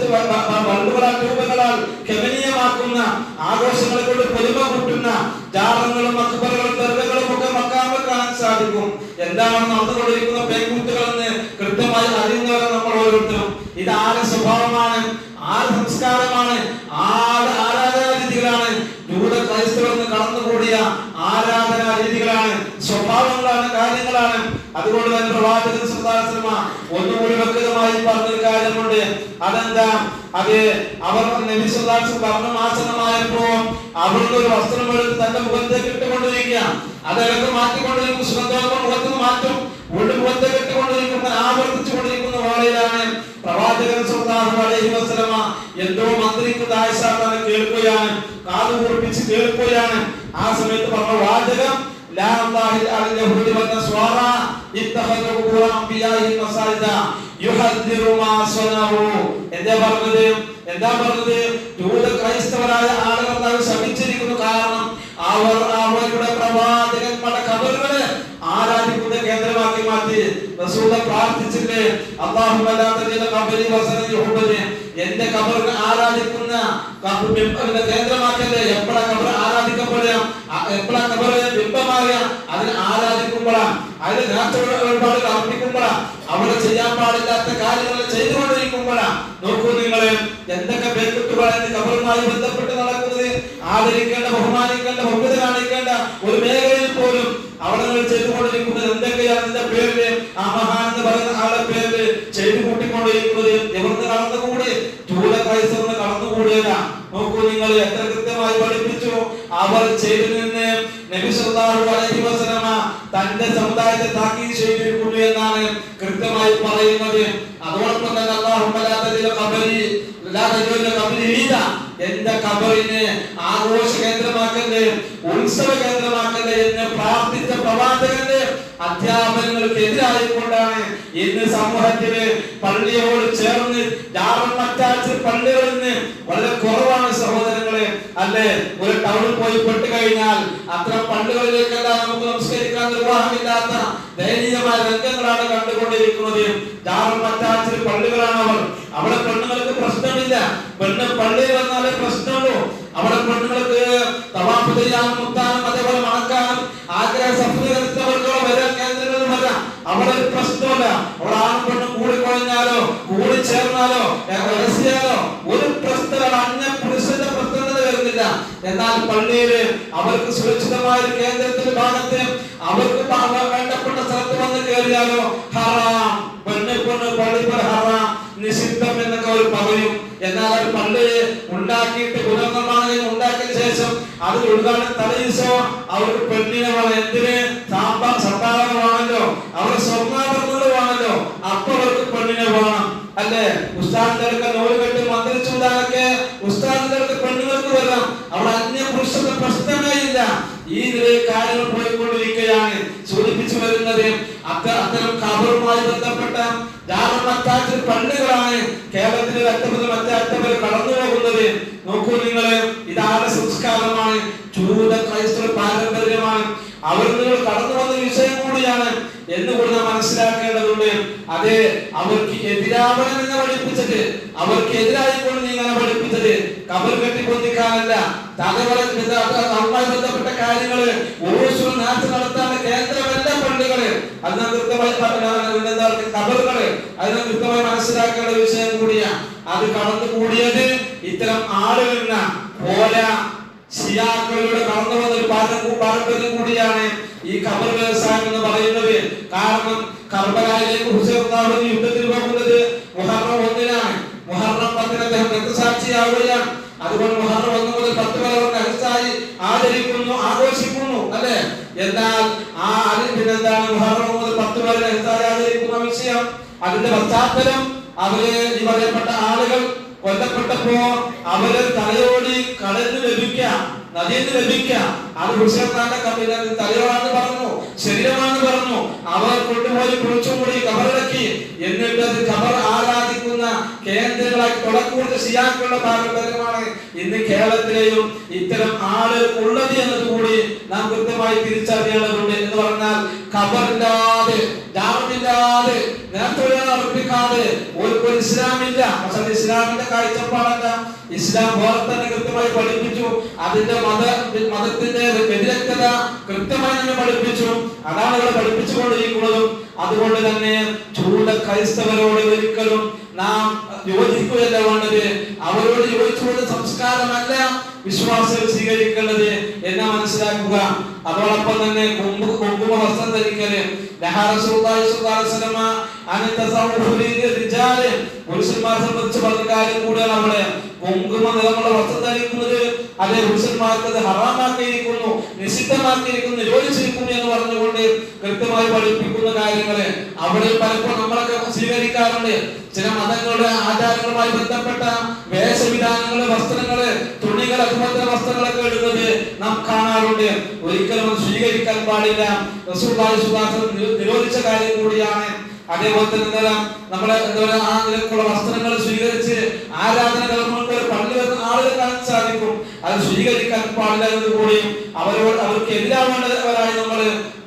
രൂപങ്ങളാൽ കമനീയമാക്കുന്ന, ആഘോഷങ്ങളെ കൊണ്ട് പൊലിമ കൂട്ടുന്ന ജാറങ്ങളും മക്ബറുകളും ദർഗകളും ഒക്കെ മക്കാമിൽ കാണാൻ സാധിക്കും. എന്താണ് നടന്നുകൊണ്ടിരിക്കുന്ന പേക്കൂത്തുകളെന്ന് കൃത്യമായി അറിയുന്നവരെ നമ്മൾ ഓരോരുത്തരും. ഇത് ആരുടെ സ്വഭാവമാണ്? ആരുടെ സംസ്കാരമാണ്? ആരുടെ ആരാധനാ രീതികളാണ്? ജൂത ക്രൈസ്തവർ കടന്നുകൂടിയ ആരാധനാ രീതികളാണ്, സ്വഭാവങ്ങളാണ്, കാര്യങ്ങളാണ്. അതുകൊണ്ട് തന്നെ പ്രവാചകൻ സല്ലല്ലാഹു അലൈഹി വസല്ലം ഒന്നുകൂടി വ്യക്തമായി പറഞ്ഞൊരു കാര്യമുണ്ട്. അതെന്താ? അത് അവർ നബി സല്ലല്ലാഹു അലൈഹി വസല്ലം ഭരണമാസനമായപ്പോ അവിടുന്ന് ഒരു വസ്ത്രം എടുത്ത് തന്റെ മുഖത്തേക്ക് ഇട്ടുകൊണ്ടിരിക്കുക. അതൊക്കെ മാറ്റിക്കൊണ്ടിരിക്കും. സുഗന്ധോപം മുഖത്ത് മാറ്റും, വീണ്ടും മുഖത്തേക്ക് ഇട്ടുകൊണ്ടിരിക്കുന്ന, ആവർത്തിച്ചു കൊണ്ടിരിക്കുന്ന വേളയിലാണ് പ്രവാചകൻ സല്ലല്ലാഹു അലൈഹി വസല്ലം എന്തോ മന്ത്രിക്കുന്ന ആയിഷ കേൾക്കുകയാണ്, കാതു കൂർപ്പിച്ച് കേൾക്കുകയാണ്. ആ സമയത്ത് പറഞ്ഞ വാചകം, ലാ അല്ലാഹി അൽ യഹൂദി വൻ നസ്വാറ ഇത്തഖദു ഖുബൂറ അംബിയാഇ മസാജിദ യുഹദ്ദിറു മാ സനഉ. എന്താ പറഞ്ഞത്? ജൂത ക്രൈസ്തവരായ ആളുകൾ ശപിച്ചിരിക്കുന്നു. കാരണം അവർ അവരുടെ പ്രവാചകന്മാരുടെ ഖബറുകളെ ആരാധിക്കുന്ന കേന്ദ്രമാക്കി മാറ്റി. റസൂൽ പ്രാർത്ഥിച്ചില്ലേ, അല്ലാഹുമ്മ ലാ തജഅൽ ഖബരി വസന യുഹബ്ബനി, എന്റെ ഖബറിനെ ആരാധിക്കുന്ന കേന്ദ്രമാക്കല്ലേ. എപ്പോഴാ ഖബർ ആരാധിക്കപ്പെടുക? എപ്പോഴാ ഖബർ ബിംബമാകുക? അതിനെ ആരാധിക്കുമ്പോഴാണ്, അതിന് നേർച്ചപാടുകൾ അർപ്പിക്കുമ്പോഴാണ്, അവിടെ ചെയ്യാൻ പാടില്ലാത്ത കാര്യങ്ങൾ ചെയ്തുകൊണ്ടിരിക്കുമ്പോഴാണ്. നോക്കൂ നിങ്ങളെ, എന്തൊക്കെ പേക്കുത്തുകളാണ് ഖബറുമായി ബന്ധപ്പെട്ട് നടക്കുന്നത്. ആദരിക്കേണ്ട, ബഹുമാനിക്കേണ്ട, ഭവ്യത കാണിക്കേണ്ട ഒരു മേഖലയിൽ പോലും അവിടെ ചെയ്തുകൊണ്ടിരിക്കുന്നത് എന്തൊക്കെയാണ്? ഇതിന്റെ പേരില്, ആ മഹാൻ എന്ന് പറയുന്ന ആളുടെ പേരില് ചെയ്തു കൂട്ടിക്കൊണ്ടിരിക്കുന്നത്. എവിടുന്ന് കടന്നുകൂടി? ജൂത ക്രൈസ്തവന്ന് കടന്നുകൂടിയല്ല. നോക്കൂ നിങ്ങൾ, എത്ര കൃത്യമായി പഠിപ്പിച്ചു. അവർ ചെയ്തു നിന്ന് നബി സല്ലല്ലാഹു അലൈഹി വസല്ലം തന്റെ സമുദായത്തെ താക്കീത് ചെയ്തിരിക്കുന്നു എന്നാണ് കൃത്യമായി പറയുന്നത്. അതോടൊപ്പം തന്നെ അല്ലാഹുമ്മ ലാ തജഅൽ ഖബരി ലാ തജഅൽ ഖബരി ഈദ, എന്റെ ഖബറിനെ ആഘോഷ കേന്ദ്രമാക്കല്ലേ, ഉത്സവ കേന്ദ്രമാക്കല്ലേ എന്ന് പ്രാർത്ഥിച്ച പ്രവാചകന്റെ അധ്യാപനങ്ങൾക്ക് എതിരായിക്കൊണ്ടാണ് ഇന്ന് സമൂഹത്തില് പള്ളിയോട് ചേർന്ന് മറ്റാച്ച് പള്ളികളിൽ നിന്ന് വളരെ കുറവാണ് സഹോദരങ്ങളെ. അല്ലെ, ഒരു ടൗണിൽ പോയി പെട്ട് കഴിഞ്ഞാൽ അത്തരം പള്ളികളിലേക്കെല്ലാം നമുക്ക് നമസ്കരിക്കാൻ നിർവാഹമില്ലാത്ത ദയനീയമായ രംഗങ്ങളാണ് കണ്ടുകൊണ്ടിരിക്കുന്നത്. മറ്റാച്ച് പള്ളികളാണ് അവർ. അവിടെ പെണ്ണുങ്ങൾക്ക് പ്രശ്നമില്ല. പെണ്ണ് പള്ളിയിൽ വന്നാലേ പ്രശ്നമുള്ളൂ. അവിടെ പെണ്ണുങ്ങൾക്ക് തവാഫ് ചെയ്യാനും മുത്താനും അതേപോലെ മണക്കാനും ആഗ്രഹ സഫലീകരിച്ചവർക്കോ വരാൻ കേന്ദ്രങ്ങളിൽ വരാം. അവിടെ ഒരു പ്രശ്നമല്ല. അവിടെ ആണും പെണ്ണും കൂടിക്കൊഴിഞ്ഞാലോ കൂടിച്ചേർന്നാലോ രഹസ്യാലോ ഒരു പ്രശ്നമാണ്. അന്യ പുരുഷന്റെ പ്രശ്നത വരുന്നില്ല. എന്നാൽ പള്ളിയില് അവർക്ക് സുരക്ഷിതമായ ഒരു കേന്ദ്രത്തിന്റെ ഭാഗത്ത് അവർക്ക് വേണ്ടപ്പെട്ട സ്ഥലത്ത് വന്ന് കയറിയാലോ ഹറാം, പെണ്ണ് പള്ളി ഹറാം, നിഷിദ്ധം എന്നൊക്കെ അവർ പറയും. എന്നാൽ ഒരു പള്ളി ഉണ്ടാക്കിയിട്ട് പുനർനിർമ്മാണം ഉണ്ടാക്കിയ ശേഷം അതിൽ ഉദ്ഘാടനം തലേദിവസോ അവർക്ക് പെണ്ണിനെ വേണം. എന്തിന്? സംഭാവനമാണല്ലോ, അവർ സ്വർണ്ണാഭരണങ്ങളാണല്ലോ. അപ്പൊ അവർക്ക് പെണ്ണിനെ വേണം. അല്ലെ, ഉസ്താദിന്റെ അടുക്ക നൂല് കെട്ടി മന്ത്രിച്ചുണ്ടാക്കെ ഉസ്താദിന്റെ അടുത്ത് പെണ്ണുങ്ങൾക്ക് വരാം. അവിടെ അന്യ പുരുഷന്റെ പ്രശ്നമേ ഇല്ല. ഈ നിലയിൽ കാര്യങ്ങൾ പോയിക്കൊണ്ടിരിക്കുകയാണ്. സൂചിപ്പിച്ചു വരുന്നത് അത്തരം ഖബറുമായി ബന്ധപ്പെട്ട പള്ളികളാണ് കേരളത്തിലെ അറ്റം മുതൽ മറ്റേ അറ്റം വരെ കടന്നു പോകുന്നത്. നോക്കൂ നിങ്ങള്, ഇതാരുടെ സംസ്കാരമാണ്? ജൂത ക്രൈസ്തവ പാരമ്പര്യമാണ്. അവർ നിങ്ങൾ കടന്നു വന്ന വിഷയം കൂടിയാണ് എന്നുകൂടി നാം മനസ്സിലാക്കേണ്ടതുണ്ട്. അതെ, അവർക്ക് എതിരാവണം എന്ന് പഠിപ്പിച്ചത്, അവർക്ക് എതിരായിക്കൊണ്ട് നീങ്ങനെ പഠിപ്പിച്ചത് കബർ കെട്ടിപ്പൊന്തിക്കാനല്ല, അതുമായി ബന്ധപ്പെട്ട കാര്യങ്ങള് ഓരോ നാട്ട് നടത്താൻ കേന്ദ്രമല്ല പള്ളികള്. അതിനെ കൃത്യമായി കബറുകള് അതിനെ കൃത്യമായി മനസ്സിലാക്കേണ്ട വിഷയം കൂടിയാണ്. അത് കടന്നുകൂടിയത് ഇത്തരം ആളുകളിൽ പോരാ. ഷിയാക്കളിലൂടെ കടന്നു വന്ന ഒരു പാരമ്പര്യം കൂടിയാണ് ഈ ഖബർ വ്യവസായം എന്ന് പറയുന്നത്. കാരണം കർബലായിലേക്ക് ഹുസൈൻ യുദ്ധത്തിൽ പോകുന്നത് മുഹറം 1-നാണ്. മുഹറം 10-ന് അദ്ദേഹം രക്തസാക്ഷിയാവുകയാണ്. അതുകൊണ്ട് മുഹറം 1 മുതൽ 10 വരെ നഹസായി ആചരിക്കുന്നു, ആഘോഷിക്കുന്നു, അല്ലെ? എന്നാൽ ആ പിന്നെന്താണ് മുഹറം മുതൽ 10 വരെ നഹസായി ആചരിക്കുന്ന വിഷയം, അതിന്റെ പശ്ചാത്തലം അവര് ഈ പറയപ്പെട്ട ആളുകൾ കൊല്ലപ്പെട്ടപ്പോ അവര് തലയോടി കടലിന് ലഭിക്കാം, നദിയിൽ നിന്ന് ലഭിക്കാം. അത് ഹുസൈൻ തലയോടാന്ന് പറഞ്ഞു, ശരീരമാണെന്ന് പറഞ്ഞു. അവർ കൊണ്ടുപോയി കുളിച്ചുകൂടി കബറിറക്കി. എന്നിട്ട് അത് ഖബർ ആരാധിക്കുന്ന കേന്ദ്രങ്ങളായി തുടക്കൂടുന്ന ഷിയാക്കളുടെ പാരമ്പര്യമാണ് ഇന്ന് കേരളത്തിലെയും ഇത്തരം ആളുകൾ ഉള്ളത് എന്നതുകൂടി നാം കൃത്യമായി തിരിച്ചറിയേണ്ടതുണ്ട്. എന്ന് പറഞ്ഞാൽ ഖബറില്ലാതെ, ജാമില്ലാതെ, നേർച്ചകൾ അർപ്പിക്കാതെ ഒരു ഇസ്ലാമില്ല. പക്ഷെ ഇസ്ലാമിന്റെ കാഴ്ചപ്പാടല്ല. ഇസ്ലാം വേറെ തന്നെ കൃത്യമായി പഠിപ്പിച്ചു. അതിന്റെ മതത്തിന്റെ വ്യതിരക്തത കൃത്യമായി തന്നെ പഠിപ്പിച്ചു. അതാണ് ഇവിടെ പഠിപ്പിച്ചുകൊണ്ടിരിക്കുന്നതും. അതുകൊണ്ട് തന്നെ ചൂട ക്രൈസ്തവരോട് ഒരിക്കലും നാം യോജിക്കുകയല്ല വേണ്ടത്. അവരോട് യോജിച്ചുകൊണ്ട് സംസ്കാരമല്ല വിശ്വാസം സ്വീകരിക്കേണ്ടത് എന്ന് മനസ്സിലാക്കുക. അതോടൊപ്പം തന്നെ കുങ്കുമ വസ്ത്രം ധരിക്കല്, പുരുഷന്മാരെ സംബന്ധിച്ച് പറഞ്ഞ കാര്യം കൂടിയാണ് അവിടെ. കുങ്കുമ നിറമുള്ള വസ്ത്രം ധരിക്കുന്നത് അതേ പുരുഷന്മാർക്ക് അത് ഹറാമാക്കിയിരിക്കുന്നു, നിഷിദ്ധമാക്കിയിരിക്കുന്നു, നിരോധിച്ചിരിക്കുന്നു എന്ന് പറഞ്ഞുകൊണ്ട് കൃത്യമായി പഠിപ്പിക്കുന്ന കാര്യങ്ങള് അവിടെ പലപ്പോഴും നമ്മളൊക്കെ സ്വീകരിക്കാറുണ്ട്. ചില മതങ്ങളുടെ ആചാരങ്ങളുമായി ബന്ധപ്പെട്ട വേഷവിധാനങ്ങള്, വസ്ത്രങ്ങള്, തുണികൾ, അതുപോലെ വസ്ത്രങ്ങളൊക്കെ ഇടുന്നത് നാം കാണാറുണ്ട്. ഒരിക്കലും അത് സ്വീകരിക്കാൻ പാടില്ല. റസൂലുള്ളാഹി സ്വല്ലല്ലാഹു അലൈഹി വസല്ലം നിരോധിച്ച കാര്യം കൂടിയാണ്. അതേപോലെ തന്നെ നമ്മളെ ആ നിലക്കുള്ള വസ്ത്രങ്ങൾ സ്വീകരിച്ച് ആരാധന കർമ്മങ്ങൾക്ക് പള്ളി വരുന്ന ആളുകൾ കാണാൻ സാധിക്കും. അത് സ്വീകരിക്കാൻ പാടില്ല എന്നത് കൂടിയും അവർക്ക് എതിരാവേണ്ടവരായി നമ്മൾ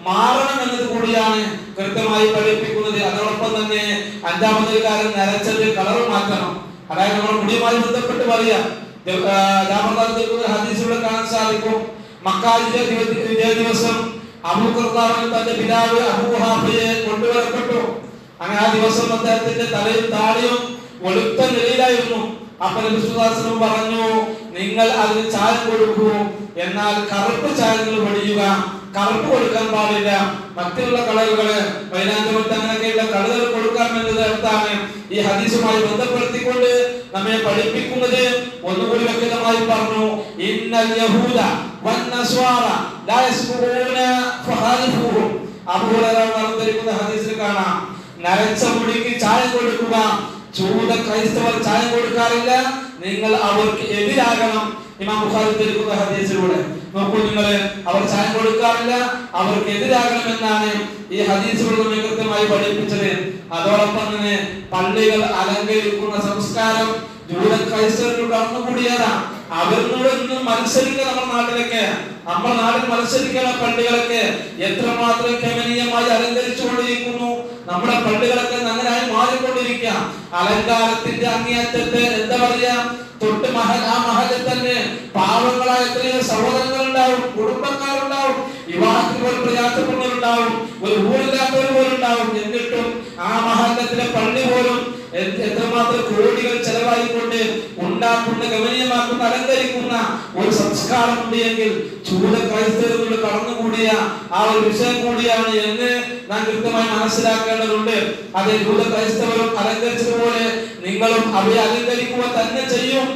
മാറണം എന്നത് കൂടിയാണ് കൃത്യമായി പഠിപ്പിക്കുന്നത്. അതോടൊപ്പം തന്നെ 5-ാമത്തെ കാര്യം നരച്ചത് കളർ മാറ്റണം. അതായത് നമ്മൾ മുടിയുമായി ബന്ധപ്പെട്ട് പറയാം. ഹദീസുകൾ കാണാൻ സാധിക്കും. മക്ക ദിവസം അബൂ ഖുർദാൻ തന്റെ പിതാവ് അബൂ ഹാഫിയെ കൊണ്ടുവരപ്പെട്ടു. അങ്ങനെ ആ ദിവസം അദ്ദേഹത്തിന്റെ തലയും താടിയും വെളുത്ത നിലയിലായിരുന്നു. അപ്പൊ നബി സല്ലല്ലാഹു അലൈഹി വസല്ലം പറഞ്ഞു, നിങ്ങൾ അതിന് ചായം കൊടുക്കൂ, എന്നാൽ കറുപ്പ് ചായങ്ങൾ വെടിയുക. കറുപ്പ് കൊടുക്കാൻ പാടില്ല. മറ്റുള്ള കളറുകള് മൈലാഞ്ചിമത്ത് അങ്ങനെയൊക്കെയുള്ള കളറുകൾ കൊടുക്കാൻ എന്നത് അർത്ഥാണ് ഈ ഹദീസുമായി ബന്ധപ്പെടുത്തിക്കൊണ്ട് നമ്മെ പഠിപ്പിക്കുന്നത്. ഒന്നുകൂടി വ്യക്തമായി പറഞ്ഞു, ഇന്നൽ യഹൂദ വന്നസ്വാറ ലാ യസ്ബൂന ഫഹാലിഫൂഹും. അബൂ ഹുറൈറ പറഞ്ഞിരിക്കുന്ന ഹദീസിൽ കാണാം, നരച്ച മുടിക്ക് ചായം കൊടുക്കുക. ചൂത ക്രൈസ്തവർ ചായം കൊടുക്കാറില്ല, നിങ്ങൾ അവർക്ക് എതിരാകണം. ഇമാം ബുഖാരി തിരുക്കുന്ന ഹദീസിലൂടെ നോക്കൂ നിങ്ങൾ, അവർ ചായം കൊടുക്കാറില്ല, അവർക്ക് എതിരാകണം എന്നാണ് ഈ ഹദീസുകൾ നമ്മെ കൃത്യമായി പഠിപ്പിച്ചത്. അതോടൊപ്പം തന്നെ പള്ളികൾ അലങ്കരിക്കുന്ന സംസ്കാരം ജൂത ക്രൈസ്തവരിൽ കടന്നുകൂടിയതാണ്. അവരിനോടൊന്നും മത്സരിക്കുക. നമ്മുടെ നാട്ടിൽ മത്സരിക്കുന്ന പള്ളികളൊക്കെ എത്രമാത്രം കമനീയമായി അലങ്കരിച്ചുകൊണ്ടിരിക്കുന്നു. നമ്മുടെ പള്ളികളൊക്കെ അങ്ങനെയായി മാറിക്കൊണ്ടിരിക്കുക. അലങ്കാരത്തിന്റെ അങ്ങേയറ്റത്ത് എന്താ പറയാ, തൊട്ട് ആ മഹലിൽ തന്നെ പാവങ്ങളായ എത്രയോ സഹോദരങ്ങൾ ഉണ്ടാവും, കുടുംബക്കാരുണ്ടാവും, വിവാഹത്തിന് പോലും പ്രയാസപ്പെടുന്നവരുണ്ടാവും, ഒരു ഊരില്ലാത്തവർ പോലും ഉണ്ടാവും. എന്നിട്ടും ആ മഹല്ലത്തിലെ പള്ളി പോലും എത്രമാത്രം കോടികൾ ചെലവായിക്കൊണ്ട് ഉണ്ടാക്കുന്ന, ഗമനീയമാക്കുന്ന, അലങ്കരിക്കുന്ന ഒരു സംസ്കാരം ഉണ്ട് എങ്കിൽ ചൂത ക്രൈസ്തവരോട് കടന്നുകൂടിയ ആ ഒരു വിഷയം കൂടിയാണ് എന്ന് നാം കൃത്യമായി മനസ്സിലാക്കേണ്ടതുണ്ട്. അതേ ജൂത ക്രൈസ്തവരും അലങ്കരിച്ചതുപോലെ നിങ്ങളും അവയെ അലങ്കരിക്കുക തന്നെ ചെയ്യും.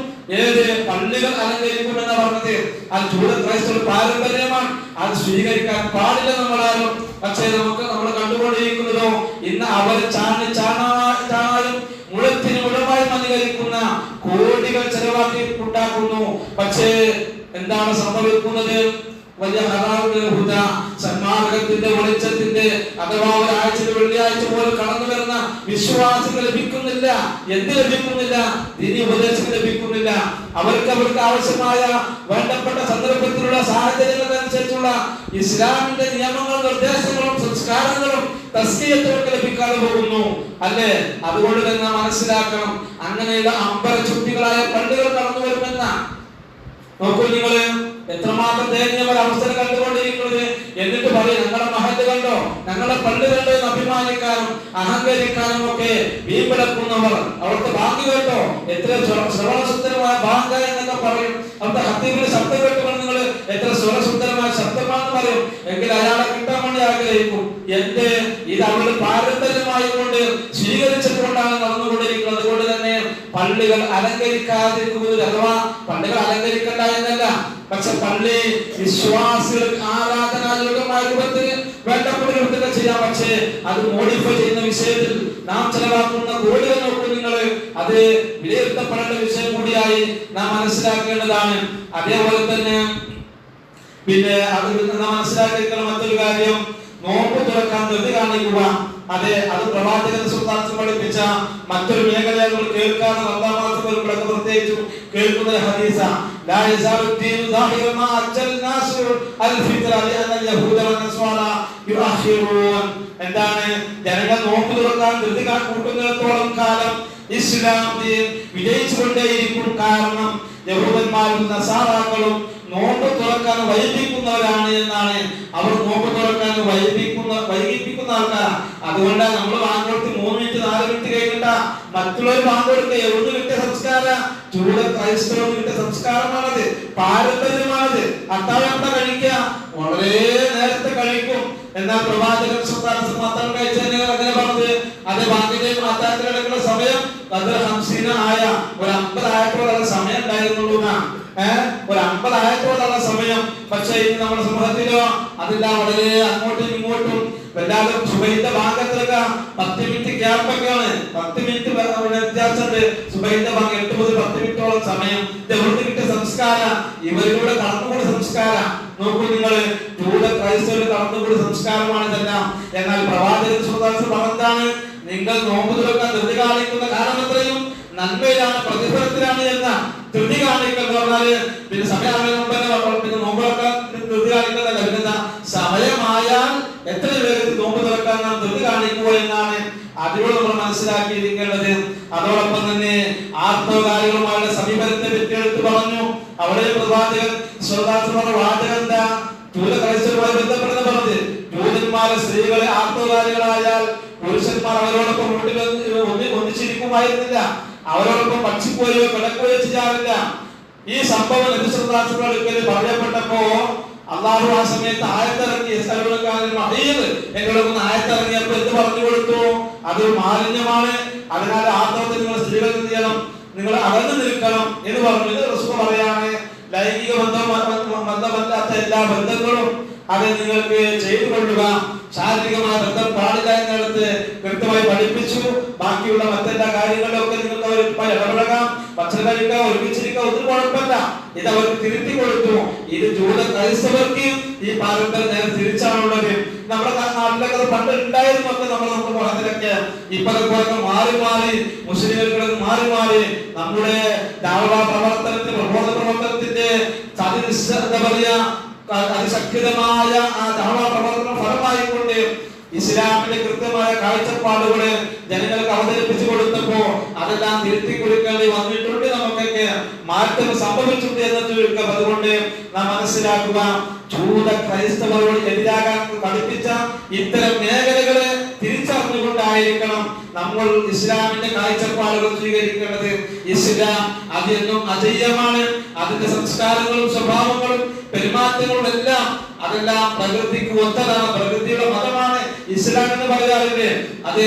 ഏത് പള്ളികൾ അലങ്കരിക്കുമെന്ന് പറഞ്ഞത് അത് ജൂത ക്രൈസ്തവ പാരമ്പര്യമാണ്. അത് സ്വീകരിക്കാൻ പാടില്ല നമ്മളാരും. പക്ഷേ നമ്മൾ കണ്ടുകൊണ്ടിരിക്കുന്നതോ ഇന്ന് അവർ ചാണായും മുഴത്തിന് മുഴുവൻ അനുകരിക്കുന്ന കോടികൾ ചെലവാക്കി ഉണ്ടാക്കുന്നു. പക്ഷേ എന്താണ് സംഭവിക്കുന്നത്? വലിയ സന്മാർഗത്തിന്റെ വെളിച്ചത്തിന്റെ അഥവാ ഒരാഴ്ച വെള്ളിയാഴ്ച പോലെ കടന്നു വരുന്ന വിശ്വാസികൾ ലഭിക്കുന്നില്ല. എന്ത് ലഭിക്കുന്നില്ല? ദീനി ഉപദേശം ലഭിക്കുന്നില്ല. അവർക്ക് ആവശ്യമായ വേണ്ടപ്പെട്ട സന്ദർഭത്തിലുള്ള സാഹചര്യങ്ങൾക്കനുസരിച്ചുള്ള ഇസ്ലാമിന്റെ നിയമങ്ങളും നിർദ്ദേശങ്ങളും സംസ്കാരങ്ങളും തസ്കിയത്തവർക്ക് ലഭിക്കാതെ പോകുന്നു, അല്ലേ? അതുകൊണ്ട് തന്നെ മനസ്സിലാക്കണം, അങ്ങനെയുള്ള അമ്പരചുട്ടികളായ പള്ളികൾ കടന്നു വരുമെന്ന നോക്കൂ നിങ്ങള് എത്രമാത്രം ദയനീയമായ അവസരം കണ്ടുകൊണ്ടിരിക്കുന്നത്. എന്നിട്ട് പറയും, ഞങ്ങളുടെ മഹല്ല് കണ്ടോ, ഞങ്ങളുടെ പള്ളി കണ്ടോ എന്ന് അഭിമാനിക്കാനും അഹങ്കരിക്കാനും ഒക്കെ വീമ്പിളക്കുന്നവർ. അവിടുത്തെ ബാങ്ക് കേട്ടോ, എത്ര ശ്രവണശുദ്ധമായ ബാങ്ക എന്നൊക്കെ പറയും. അവിടുത്തെ ഹത്തീബിന്റെ ശബ്ദം കേട്ടുകൊണ്ട് എത്ര സ്വരസുന്ദരമായ ശബ്ദമാണെന്ന് പറയും എങ്കിൽ അയാളെ കിട്ടാൻ വേണ്ടി ആഗ്രഹിക്കും. എന്ത് ഇത് അവരുടെ പാരമ്പര്യമായി കൊണ്ട് സ്വീകരിച്ചതുകൊണ്ടാണ് നടന്നുകൊണ്ടിരിക്കുന്നത്. അതുകൊണ്ട് തന്നെ പള്ളികൾ അലങ്കരിക്കാതിരിക്കുന്നത്, അഥവാ പള്ളികൾ അലങ്കരിക്കണ്ട എന്നല്ല, പക്ഷെ പള്ളി വിശ്വാസികൾക്ക് ആരാധനായോഗ്യമായ രൂപത്തിൽ വേണ്ടപ്പെടുകയൊക്കെ ചെയ്യാം. പക്ഷേ അത് മോഡിഫൈ ചെയ്യുന്ന വിഷയത്തിൽ നാം ചെലവാക്കുന്ന കോടികൾ നോക്കും നിങ്ങൾ, അത് വിലയിരുത്തപ്പെടേണ്ട വിഷയം കൂടിയായി നാം മനസ്സിലാക്കേണ്ടതാണ്. അതേപോലെ തന്നെ പിന്നെ അത് നാം മനസ്സിലാക്കിയിരിക്കുന്ന മറ്റൊരു കാര്യം, നോമ്പ് തുറക്കാൻ ധൃതി കാണിക്കുക. അതെ, അത് പ്രവാചകൻ സുൽത്താൻ പഠിപ്പിച്ച മറ്റൊരു മേഖലയെ നമ്മൾ കേൾക്കാതെ റമദാൻ മാസത്തിൽ പ്രത്യേകിച്ചും കേൾക്കുന്ന ഹദീസ, ലാ യസാലുദ്ദീൻ ദാഹിറ മാ അജ്ജൽ നാസു അൽ ഫിത്ര ലിഅന്ന യഹൂദ വനസ്വാറ യുഅഖിറൂൻ. എന്താണ്? ജനങ്ങൾ നോമ്പ് തുറക്കാൻ ധൃതി കൂട്ടുന്നിടത്തോളം കാലം ഇസ്ലാം വിജയിച്ചുകൊണ്ടേയിരിക്കും. കാരണം യഹൂദന്മാരും നസാറാക്കളും നോമ്പ് തുറക്കാൻ വൈകിപ്പിക്കുന്നവരാണ് എന്നാണ്. അവർ നോമ്പ് തുറക്കാൻ വൈകിപ്പിക്കുന്ന ആൾക്കാരാണ്. അതുകൊണ്ടാണ് നമ്മൾ ബാങ്ക് കൊടുത്ത് 3 മിനിറ്റ് 4 മിനിറ്റ് കഴിഞ്ഞിട്ട മറ്റുള്ളവർ ബാങ്ക് കൊടുക്കുക. എവിടെ കിട്ടിയ സംസ്കാരം? ചൂട് ക്രൈസ്തവർ കിട്ടിയ സംസ്കാരമാണത്, പാരമ്പര്യമാണത്. അത്താഴം കഴിക്കുക, വളരെ നേരത്തെ കഴിക്കും. എന്നാൽ പ്രവാചകൻ മാത്രം കഴിച്ചതിന് അങ്ങനെ പറഞ്ഞത്, അത് ബാങ്കിന്റെയും അത്താഴത്തിനടക്കുന്ന സമയം അത് 50 ആയ ഒരു 50 ആയപ്പോഴുള്ള സമയം ഉണ്ടായിരുന്നുള്ളൂ. ഒരു 50 ആയപ്പോഴുള്ള സമയം. പക്ഷെ ഇന്ന് നമ്മുടെ സമൂഹത്തിലോ അതെല്ലാം വളരെ അങ്ങോട്ടും ഇങ്ങോട്ടും വല്ലാതെ സുബൈന്റെ ഭാഗത്തിലൊക്കെ 10 മിനിറ്റ് ഗ്യാപ്പൊക്കെയാണ്. 10 മിനിറ്റ് വ്യത്യാസമുണ്ട്. സുബൈന്റെ ഭാഗം 8 മുതൽ 10 മിനിറ്റോളം സമയം. ഇവിടുന്ന് കിട്ടിയ സംസ്കാരം, ഇവരിലൂടെ കടന്നുകൂടി സംസ്കാരം. നോക്കൂ നിങ്ങൾ, ജൂത ക്രൈസ്തവർ കടന്നുകൂടി സംസ്കാരമാണ് ഇതെല്ലാം. എന്നാൽ പ്രവാചകൻ പറഞ്ഞതാണ്, നിങ്ങൾ നോമ്പ് തുറക്കാൻ ധൃതി കാണിക്കുന്ന കാലം എത്രയും നന്മയിലാണ്, പ്രതിഫലത്തിലാണ് എന്ന ധൃതി കാണിക്കൽ എന്ന് പറഞ്ഞാല് പിന്നെ സമയമാകുന്നതിന് മുമ്പ് പിന്നെ നോമ്പ് തുറക്കാൻ ധൃതി കാണിക്കുന്നതല്ല. പിന്നെ സമയമായാൽ എത്ര വേഗത്തിൽ നോമ്പ് തുറക്കാൻ നാം ധൃതി കാണിക്കുക എന്നാണ് അതിലൂടെ നമ്മൾ മനസ്സിലാക്കിയിരിക്കേണ്ടത്. അതോടൊപ്പം തന്നെ ആത്മകാരികളുമായുള്ള സമീപനത്തെ പറ്റി എടുത്തു പറഞ്ഞു. അവിടെ പ്രവാചകൻ വാചകം എന്താ? ജൂത ക്രൈസ്തവരുമായി ബന്ധപ്പെടുന്ന പറഞ്ഞത്, ജൂതന്മാരെ സ്ത്രീകളെ ആത്മകാരികളായാൽ പുരുഷന്മാർ അവരോടൊപ്പം ഒന്നിച്ചിരിക്കുമായിരുന്നില്ല, അവരോടൊപ്പം പക്ഷിപ്പോയോ കിടക്കുകയോ ചെയ്യാറില്ല. ഈ സംഭവം നബിസ്വല്ലല്ലാഹു പറയപ്പെട്ടപ്പോ അള്ളാഹു ആ സമയത്ത് ആയത്തിറങ്ങി, എന്നോടൊപ്പം ആയത്തിറങ്ങിയപ്പോ എന്ത് പറഞ്ഞു കൊടുത്തു? അത് മാലിന്യമാണ്, അതിനാൽ ആത്മഹത്യ നിങ്ങൾ സ്ത്രീകൾ എന്ത് ചെയ്യണം? നിങ്ങൾ അകന്നു നിൽക്കണം എന്ന് പറഞ്ഞു. ഇത് റസൂൽ പറയാണ്, ലൈംഗിക ബന്ധമല്ലാത്ത എല്ലാ ബന്ധങ്ങളും അത് നിങ്ങൾക്ക് ചെയ്തു കൊള്ളുക, ശാരീരികമായ ബന്ധം പാടില്ല എന്നിടത്ത് കൃത്യമായി പഠിപ്പിച്ചു. ബാക്കിയുള്ള മറ്റെല്ലാ കാര്യങ്ങളിലൊക്കെ നിങ്ങൾക്ക് അവരുമായി ഇടപെടാം, ഭക്ഷണം കഴിക്കാം, ഒരുമിച്ചിരിക്കാം, ഒന്നും കുഴപ്പമില്ല. ഇത് അവർക്ക് തിരുത്തി കൊടുത്തു. ഇത് ജൂത ക്രൈസ്തവർക്ക് ഈ പാരമ്പര്യം നേരെ തിരിച്ചാണുള്ളത്. നമ്മുടെ നാട്ടിലൊക്കെ അത് പണ്ട് ഉണ്ടായിരുന്നു ഒക്കെ നമ്മുടെ പഠനത്തിലൊക്കെ. ഇപ്പൊക്കെ മാറി മുസ്ലിങ്ങൾക്ക് മാറി നമ്മുടെ ദഅവ പ്രവർത്തനത്തിന്റെ പ്രബോധന പ്രവർത്തനത്തിന്റെ എന്താ പറയാ അതിശക്തമായ ആ ദഅവ പ്രവർത്തന ഫലമായിക്കൊണ്ട് ഇസ്ലാമിന്റെ കൃത്യമായ കാഴ്ചപ്പാടുകള് ജനങ്ങൾക്ക് അവതരിപ്പിച്ചു കൊടുത്തപ്പോ അതെല്ലാം തിരുത്തി കൊടുക്കേണ്ടി വന്നിട്ടുണ്ട്. നമുക്കൊക്കെ മാറ്റം സംഭവിച്ചിട്ടുണ്ട് എന്ന് ചുരുക്കം. അതുകൊണ്ട് നാം മനസ്സിലാക്കുക, ജൂത ക്രൈസ്തവരോട് എതിരാകാൻ പഠിപ്പിച്ച ഇത്തരം മേഖലകളെ തിരിച്ചറിഞ്ഞുകൊണ്ടായിരിക്കണം നമ്മൾ ഇസ്ലാമിന്റെ കാഴ്ചപ്പാടുകൾ സ്വീകരിക്കേണ്ടത്. ഇസ്ലാം അതെന്നും അജയ്യമാണ്. അതിന്റെ സംസ്കാരങ്ങളും സ്വഭാവങ്ങളും പെരുമാറ്റങ്ങളും എല്ലാം അതെല്ലാം പ്രകൃതിക്ക് ഒത്തതാണ്. പ്രകൃതിയുടെ മതമാണ് ഇസ്ലാം എന്ന് പറയാറില്ലേ? അത്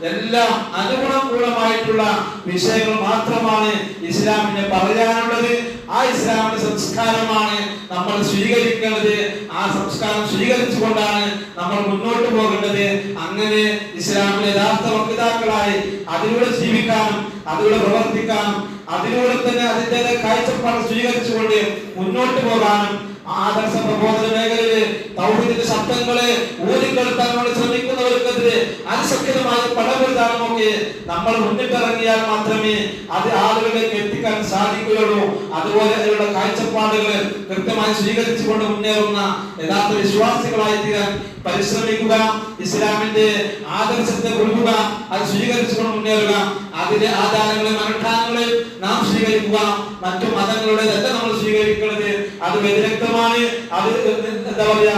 എല്ലാം അനുഗുണമായിട്ടുള്ള വിഷയങ്ങൾ മാത്രമാണ് ഇസ്ലാമിന് പറയാനുള്ളത്. ആ ഇസ്ലാമിന്റെ സംസ്കാരമാണ് നമ്മൾ സ്വീകരിക്കേണ്ടത്. ആ സംസ്കാരം സ്വീകരിച്ചുകൊണ്ടാണ് നമ്മൾ മുന്നോട്ട് പോകേണ്ടത്. അങ്ങനെ ഇസ്ലാമിലെ യഥാർത്ഥ വക്താക്കളായി അതിലൂടെ ജീവിക്കാനും അതിലൂടെ പ്രവർത്തിക്കാനും അതിലൂടെ തന്നെ അതിൻ്റെതായ കാഴ്ചപ്പാട് സ്വീകരിച്ചുകൊണ്ട് മുന്നോട്ട് പോകാനും ആദർശ പ്രബോധന മേഖലയില് തൗഹീദിന്റെ ശബ്ദങ്ങളെ ഊതിക്കെടുത്താൻ ശ്രമിക്കുന്നവർക്കെതിരെ അതിശക്തമായ പടപെടുത്താനുമൊക്കെ നമ്മൾ മുന്നിട്ടിറങ്ങിയാൽ മാത്രമേ അത് ആളുകളിലേക്ക് എത്തിക്കാൻ സാധിക്കുകയുള്ളൂ. അതുപോലെയുള്ള കാഴ്ചപ്പാടുകൾ കൃത്യമായി സ്വീകരിച്ചുകൊണ്ട് മുന്നേറുന്ന യഥാർത്ഥ വിശ്വാസികളായി തീരാൻ പരിശ്രമിക്കുക. ഇസ്ലാമിന്റെ ആദർശത്തെ ഉൾക്കുക, അത് സ്വീകരിച്ചുകൊണ്ട് മുന്നേറുക. അതിന്റെ ആചാരങ്ങളെയും അനുഷ്ഠാനങ്ങളെയും നാം സ്വീകരിക്കുക. മറ്റു മതങ്ങളുടേതല്ല നമ്മൾ സ്വീകരിക്കുന്നത്. അത് വ്യതിരക്തമാണ്, അത് എന്താ പറയാ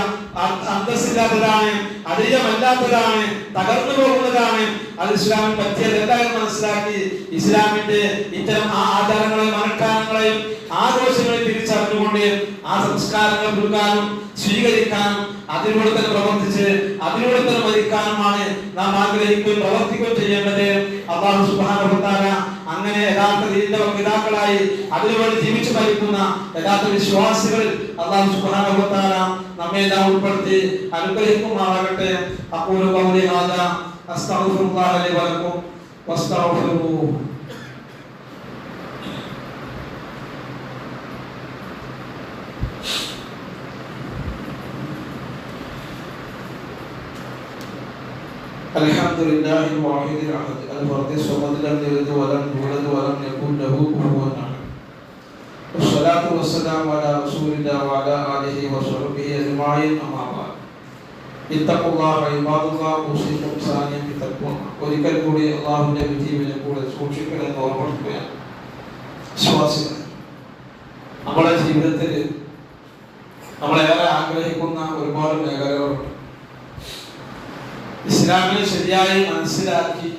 അന്തസ്സില്ലാത്തതാണ്, അതീയമല്ലാത്തതാണ്, തകർന്നു പോകുന്നതാണ്. അത് ഇസ്ലാമിന് പറ്റിയതല്ല എന്ന് മനസ്സിലാക്കി ഇസ്ലാമിന്റെ ഇത്തരം ആചാരങ്ങളെയും അനുഷ്ഠാനങ്ങളെയും ആഘോഷങ്ങളെയും തിരിച്ചറിഞ്ഞുകൊണ്ട് ആ സംസ്കാരങ്ങൾ പുതുക്കാനും സ്വീകരിക്കാനും അതിലൂടെ തന്നെ പ്രവർത്തിച്ച് അതിലൂടെ തന്നെ മരിക്കാനുമാണ് നാം ആഗ്രഹിക്കുകയും പ്രവർത്തിക്കുകയും ചെയ്യേണ്ടത്. അല്ലാഹു സുബ്ഹാനഹു വ തആല അങ്ങനെ യഥാർത്ഥ ദീനിന്റെ വക്താക്കളായി അതിനുവേണ്ടി ജീവിച്ചു മരിക്കുന്ന യഥാർത്ഥ വിശ്വാസികളിൽ അല്ലാഹു സുബ്ഹാനഹു വ തആല നമ്മെ എല്ലാം ഉൾപ്പെടുത്തി അനുഗ്രഹിക്കുമാറാകട്ടെ. അഖൂലു ഖൗലി ഹാദാ അസ്തഗ്ഫിറുല്ലാഹ ലി വ ലക്കും വസ്തഗ്ഫിറൂഹു. الحمد لله الواحد الأحد الفرد الصمد لم يلد ولم يولد ولم يكن له كفوا أحد والصلاة والسلام على رسول الله وعلى آله وصحبه أجمعين أما بعد اتقوا الله عباد الله أوصيكم ثانيا بتقوى ഒരിക്കൽ കൂടി അല്ലാഹുവിന്റെ വിധിയെ കൂടെ സൂക്ഷിക്കണമെന്ന് ഓർമ്മിപ്പിക്കുകയാണ്. വിശ്വാസികൾ, നമ്മുടെ ജീവിതത്തിൽ നമ്മളേറെ ആഗ്രഹിക്കുന്ന ഒരുപാട് മേഖലകളുണ്ട്. ഇസ്ലാമിനെ ശരിയായി മനസ്സിലാക്കി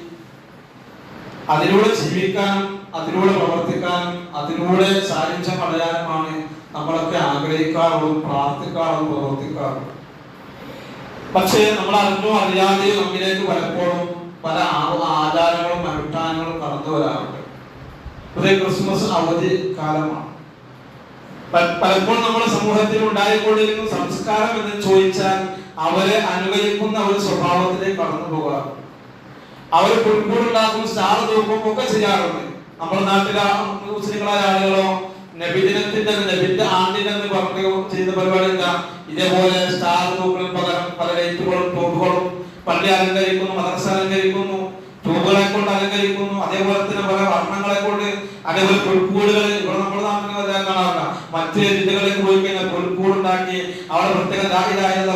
അതിലൂടെ ജീവിക്കാനും അതിലൂടെ പ്രവർത്തിക്കാനും അതിലൂടെ സാന്നിധ്യം അടയാനുമാണ് നമ്മളൊക്കെ ആഗ്രഹിക്കാറുള്ളൂ, പ്രാർത്ഥിക്കാറുള്ളൂ, പ്രവർത്തിക്കാറുള്ളൂ. പക്ഷേ നമ്മൾ അറിഞ്ഞോ അറിയാതെയോ നമ്മിലേക്ക് പലപ്പോഴും പല ആചാരങ്ങളും അനുഷ്ഠാനങ്ങളും കടന്നു വരാറുണ്ട്. ഇത് ക്രിസ്മസ് അവധി കാലമാണ്. പലപ്പോഴും നമ്മുടെ സമൂഹത്തിൽ ഉണ്ടായിക്കൊണ്ടിരിക്കുന്ന സംസ്കാരം എന്ന് ചോദിച്ചാൽ അവരെ അനുകരിക്കുന്ന ഒരു സ്വഭാവത്തിലേക്ക് കടന്നു പോകാറ്. അവർ പുൽക്കൂടുണ്ടാക്കും, സ്റ്റാർ തൂക്കും ഒക്കെ ചെയ്യാറുണ്ട്. നമ്മുടെ നാട്ടിലെ മുസ്ലിങ്ങളായ ആളുകളോ നബിന്റെ ആണ്ടിനെന്ന് പറഞ്ഞു ചെയ്യുന്ന പരിപാടി എന്താ? ഇതേപോലെ സ്റ്റാർ തൂക്കിന് പകരം പല ലൈറ്റുകളും ട്യൂബുകളും പള്ളി അലങ്കരിക്കുന്നു, മദ്രസ അലങ്കരിക്കുന്നു, ട്യൂബുകളെ കൊണ്ട് അലങ്കരിക്കുന്നു, അതേപോലെ തന്നെ പല വർണ്ണങ്ങളെ കൊണ്ട്, അതേപോലെ പുൽക്കൂടുകൾ ഇവിടെ നമ്മുടെ നാട്ടിൽ കാണാറില്ല. മറ്റ് ജില്ലകളിലേക്ക് പോയി കഴിഞ്ഞാൽ പുൽക്കൂടുണ്ടാക്കി അവിടെ പ്രത്യേക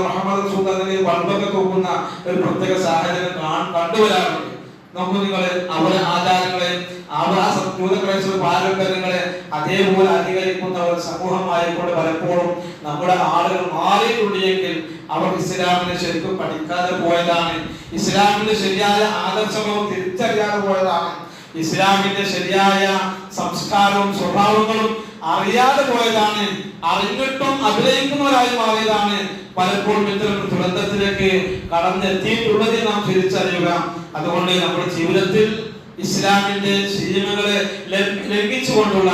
മുഹമ്മദ് റസൂലുള്ളാഹി ബൾബൊക്കെ തൂക്കുന്ന ഒരു പ്രത്യേക സാഹചര്യം കണ്ടുവരാറുണ്ട്. നോക്കൂ നിങ്ങൾ, അവരുടെ ആചാരങ്ങളെ ആ ജൂത ക്രൈസ്തവ പാരമ്പര്യങ്ങളെ അതേപോലെ അധികരിക്കുന്ന ഒരു സമൂഹമായിക്കൊണ്ട് പലപ്പോഴും നമ്മുടെ ആളുകൾ മാറിയിട്ടുണ്ടെങ്കിൽ അവർ ഇസ്ലാമിനെ ശരിക്കും പഠിക്കാതെ പോയതാണ്, ഇസ്ലാമിന്റെ ശരിയായ ആദർശങ്ങളും തിരിച്ചറിയാതെ പോയതാണ്, ഇസ്ലാമിന്റെ ശരിയായ സംസ്കാരവും സ്വഭാവങ്ങളും അറിയാതെ പോയതാണ്, അറിഞ്ഞിട്ടും അഭിനയിക്കുന്നവരായി മാറിയതാണ്. പലപ്പോഴും ഇത്തരം ദുരന്തത്തിലേക്ക് കടന്നെത്തിയിട്ടുള്ളത് നാം തിരിച്ചറിയുക. അതുകൊണ്ട് നമ്മുടെ ജീവിതത്തിൽ ഇസ്ലാമിന്റെ ശീലങ്ങളെ ലംഘിച്ചുകൊണ്ടുള്ള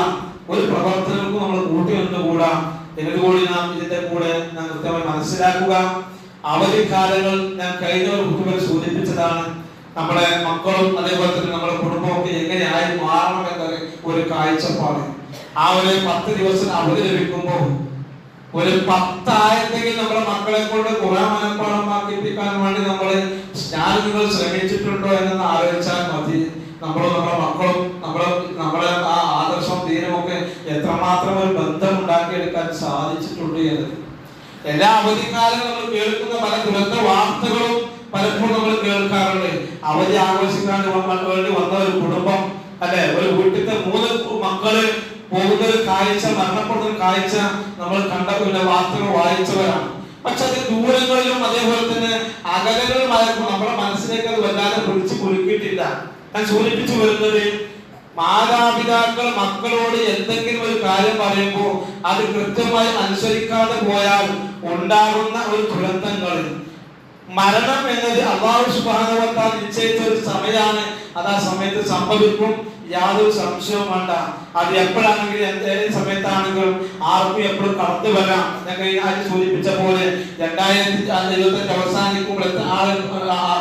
ഒരു പ്രവർത്തനങ്ങൾക്കും നമ്മൾ കൂട്ടി വന്നുകൂടാ എന്നതുകൂടി നാം ഇതിന്റെ കൂടെ നാം കൃത്യമായി മനസ്സിലാക്കുക. അവധിക്കാലങ്ങൾ ഞാൻ കഴിഞ്ഞ ഒരു കുട്ടികൾ സൂചിപ്പിച്ചതാണ്. നമ്മുടെ മക്കളും അതേപോലെ തന്നെ നമ്മുടെ കുടുംബമൊക്കെ എങ്ങനെയായി മാറണം എന്നൊരു ഒരു കാഴ്ചപ്പാട്. ആ ഒരു 10 ദിവസം അവധി ലഭിക്കുമ്പോൾ ഒരു 10 ആയത്തെങ്കിലും നമ്മുടെ മക്കളെ കൊണ്ട് ഖുർആൻ മനഃപ്പാഠമാക്കിപ്പിക്കാൻ വേണ്ടി നിങ്ങൾ ശ്രമിച്ചിട്ടുണ്ടോ എന്ന് ആലോചിച്ചാൽ മതി. നമ്മളും നമ്മുടെ മക്കളും നമ്മുടെ ആ ആദർശവും ദീനും ഒക്കെ എത്രമാത്രം ഒരു ബന്ധം ഉണ്ടാക്കിയെടുക്കാൻ സാധിച്ചിട്ടുണ്ട് എന്ന്. എല്ലാ അവധിക്കാലങ്ങളും നമ്മൾ കേൾക്കുന്ന പല ദുരന്ത വാർത്തകളും പലപ്പോഴും നമ്മൾ കേൾക്കാറുണ്ട്. അവധി ആഘോഷിക്കാൻ വേണ്ടി വന്ന ഒരു കുടുംബം, അല്ലെ, ഒരു വീട്ടിലത്തെ 3 മക്കള് പോകുന്ന ഒരു കാഴ്ച, മരണപ്പെടുന്ന ഒരു കാഴ്ച നമ്മൾ കണ്ട വാർത്തകൾ വായിച്ചവരാണ്. പക്ഷെ അത് ദൂരങ്ങളിലും അതേപോലെ തന്നെ അകലങ്ങളിലും ആയപ്പോൾ നമ്മുടെ മനസ്സിലേക്ക് അത് വല്ലാതെ പിടിച്ചു കുലുക്കിയിട്ടില്ല. ഞാൻ സൂചിപ്പിച്ചു വരുന്നത്, മാതാപിതാക്കൾ മക്കളോട് എന്തെങ്കിലും ഒരു കാര്യം പറയുമ്പോൾ അത് കൃത്യമായി അനുസരിക്കാതെ പോയാൽ ഉണ്ടാകുന്ന ഒരു ദുരന്തങ്ങൾ, മരണം എന്നത് അല്ലാഹു സുബ്ഹാനഹു വ തആല നിശ്ചയിച്ച ഒരു സമയമാണ്. അത് ആ സമയത്ത് സംഭവിക്കും, യാതൊരു സംശയവും വേണ്ട. അത് എപ്പോഴാണെങ്കിലും ഏത് സമയത്താണെങ്കിലും ആർക്കും എപ്പോഴും കടന്നു വരാം. ഞാൻ സൂചിപ്പിച്ച പോലെ 2025 അവസാനിക്കുമ്പോൾ ആൾ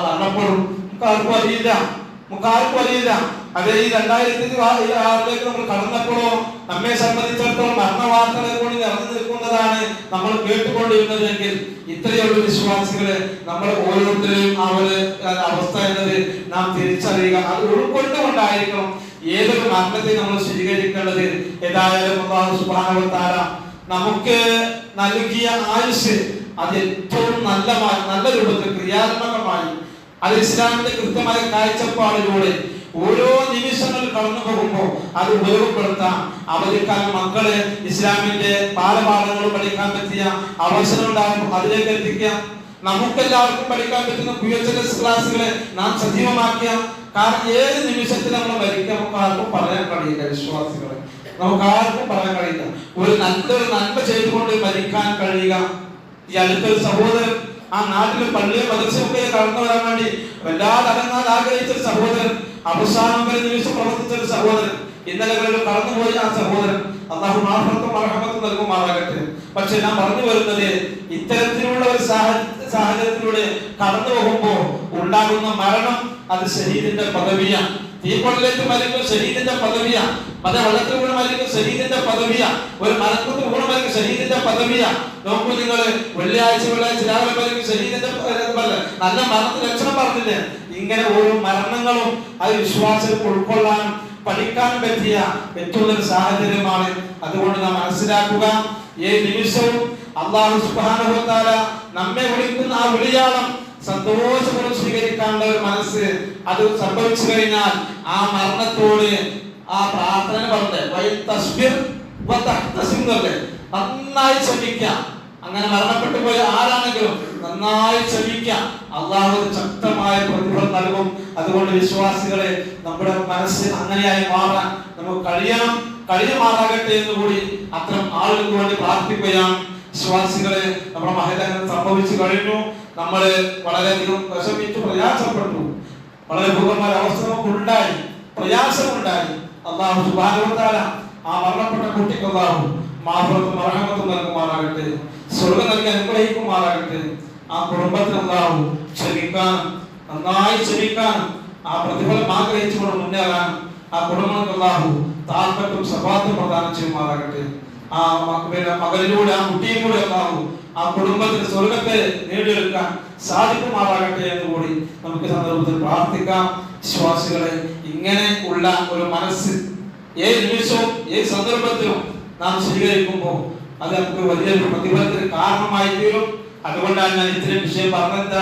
മരണപ്പെടും, ആർക്കും അറിയില്ല. അതേ ഈ 2006 നമ്മൾ കടന്നപ്പോഴോ നമ്മെ സംബന്ധിച്ചിടത്തോളം മരണവാർത്തകളെ കൊണ്ട് നിറഞ്ഞു നിൽക്കുന്നതാണ് നമ്മൾ കേട്ടുകൊണ്ടിരുന്നതെങ്കിൽ ഇത്രയുള്ള വിശ്വാസികളെ നമ്മൾ ഓരോരുത്തരെയും ആ ഒരു അവസ്ഥ എന്നത് നാം തിരിച്ചറിയുക. അത് ഉൾക്കൊണ്ടുകൊണ്ടായിരിക്കണം ഏതൊരു മരണത്തെ നമ്മൾ സ്വീകരിക്കേണ്ടത്. ഏതായാലും അല്ലാഹു സുബ്ഹാനഹു വ തആല നമുക്ക് നൽകിയ ആയുസ് അത് ഏറ്റവും നല്ല രൂപത്തിൽ ക്രിയാത്മകമായി അത് ഇസ്ലാമിന്റെ കൃത്യമായ കാഴ്ചപ്പാടിലൂടെ ഓരോ നിമിഷങ്ങൾ കടന്നു പോകുമ്പോൾ അത് ഉപയോഗപ്പെടുത്താം. അവധിക്കാലം മക്കളെ ഇസ്ലാമിന്റെ പാഠങ്ങൾ പഠിക്കാൻ പറ്റിയ അവസരം ഉണ്ടാകുമ്പോൾ അതിലേക്ക് എത്തിക്കാം. നമുക്കെല്ലാവർക്കും പഠിക്കാൻ പറ്റുന്ന QHS ക്ലാസ്സുകളെ നാം സജീവമാക്കിയ. കാരണം ഏത് നിമിഷത്തിൽ നമ്മൾ മരിക്കാൻ നമുക്ക് ആർക്കും പറയാൻ കഴിയില്ല. വിശ്വാസികളെ നമുക്ക് ആർക്കും പറയാൻ കഴിയില്ല. ഒരു നന്മ ചെയ്തുകൊണ്ട് മരിക്കാൻ കഴിയുക. ഈ അടുത്തൊരു സഹോദരൻ ആ നാട്ടിലെ പള്ളിയും മദ്രസയൊക്കെ കടന്നു വരാൻ വേണ്ടി വല്ലാതെ അടങ്ങാൻ ആഗ്രഹിച്ച ഒരു സഹോദരൻ, അവസാനം വരെ നിമിഷം പ്രവർത്തിച്ച ഒരു സഹോദരൻ, ഇന്നലെ കടന്നുപോയി ആ സഹോദരൻ അല്ലാഹു മാഫറത്തും മർഹമത്തും നൽകുമാറാകട്ടെ. പക്ഷെ ഞാൻ പറഞ്ഞു വരുന്നത്, ഇത്തരത്തിലുള്ള ഒരു സാഹചര്യത്തിലൂടെ കടന്നു പോകുമ്പോൾ ഉണ്ടാകുന്ന മരണം അത് ശരീരത്തിന്റെ പദവിയാണ്. തീപ്പൊള്ളിലേക്ക് മരിക്കും ശരീരത്തിന്റെ പദവിയാണ്. വെള്ളത്തിൽ വീണ് മരിക്കും ശരീരത്തിന്റെ പദവിയാണ്. ഒരു മരത്തിൽ വീണ് മരിക്കും ശരീരത്തിന്റെ പദവിയാണ്. നോക്കൂ നിങ്ങൾ, വെള്ളിയാഴ്ച രാവിലെ മരിക്കും ശരീരത്തിന്റെ നല്ല മരണത്തിന്റെ ലക്ഷണം പറഞ്ഞില്ലേ? ഇങ്ങനെ ഓരോ മരണങ്ങളും അത് വിശ്വാസം ഉൾക്കൊള്ളാനും പഠിക്കാനും പറ്റിയ ഏറ്റവും ഒരു സാഹചര്യമാണ്. അതുകൊണ്ട് നാം മനസ്സിലാക്കുക, ഏത് നിമിഷവും അല്ലാഹു സുബ്ഹാനഹു വ തആല നമ്മെ വിളിക്കുന്ന ആ വിളിയാളം സന്തോഷപൂർവ്വം സ്വീകരിക്കാനുള്ള ഒരു മനസ്സ് അത് സംഭവിച്ചു കഴിഞ്ഞാൽ ആ മരണത്തോട് ആ പ്രാർത്ഥന നന്നായി ക്ഷമിക്കാം. അങ്ങനെ മരണപ്പെട്ടു പോയ ആരാണെങ്കിലും നന്നായി ക്ഷമിക്കാം. അല്ലാഹു ശക്തമായ പ്രതിഫലം നൽകും. അതുകൊണ്ട് വിശ്വാസികളെ, നമ്മുടെ മനസ്സ് അങ്ങനെയായി മാറാൻ നമുക്ക് കഴിയുമാറാകട്ടെ എന്ന് കൂടി അത്തരം ആളുകൾക്ക് വേണ്ടി പ്രാർത്ഥിക്കുകയാണ്. വിശ്വാസികളെ, നമ്മുടെ മഹല്ലങ്ങൾ സംഭവിച്ചു കഴിഞ്ഞു. നമ്മള് വളരെയധികം വിഷമിച്ചു, പ്രയാസപ്പെട്ടു. വളരെ ഭൂകമ്പമായ അവസ്ഥ നമുക്കുണ്ടായി, പ്രയാസമുണ്ടായി. അല്ലാഹു സുബ്ഹാനഹു വ തആല ആ മരണപ്പെട്ട കുട്ടിക്ക് അല്ലാഹു മാഫറത്തും മർഹമത്തും നൽകുമാറാകട്ടെ, സ്വർഗ്ഗം നൽകി അനുഗ്രഹിക്കുമാറാകട്ടെ. ആ കുടുംബത്തിന് അല്ലാഹു ക്ഷമിക്കാനും നന്നായി ക്ഷമിക്കാനും ആ പ്രതിഫലം ആഗ്രഹിച്ചുകൊണ്ട് മുന്നേറാനും ആ കുടുംബങ്ങൾക്ക് അല്ലാഹു താൽപര്യവും സഭാത്തും പ്രദാനം ചെയ്യുമാറാകട്ടെ. ആ മകളിലൂടെ ആ കുട്ടിയിലൂടെ അല്ലാഹു ആ കുടുംബത്തിന് സ്വർഗത്തെ നേടിയെടുക്കാൻ സാധിക്കുമാറാകട്ടെ എന്ന് കൂടി നമുക്ക് സന്ദർഭത്തിൽ പ്രാർത്ഥിക്കാം. വിശ്വാസികളെ, ഇങ്ങനെ ഉള്ള ഒരു മനസ്സ് ഏത് നിമിഷവും ഏത് സന്ദർഭത്തിലും നാം സ്വീകരിക്കുമ്പോൾ അത് നമുക്ക് വലിയൊരു പ്രതിഫലത്തിന് കാരണമായി തീരും. അതുകൊണ്ടാണ് ഞാൻ ഇത്രയും വിഷയം പറഞ്ഞത്.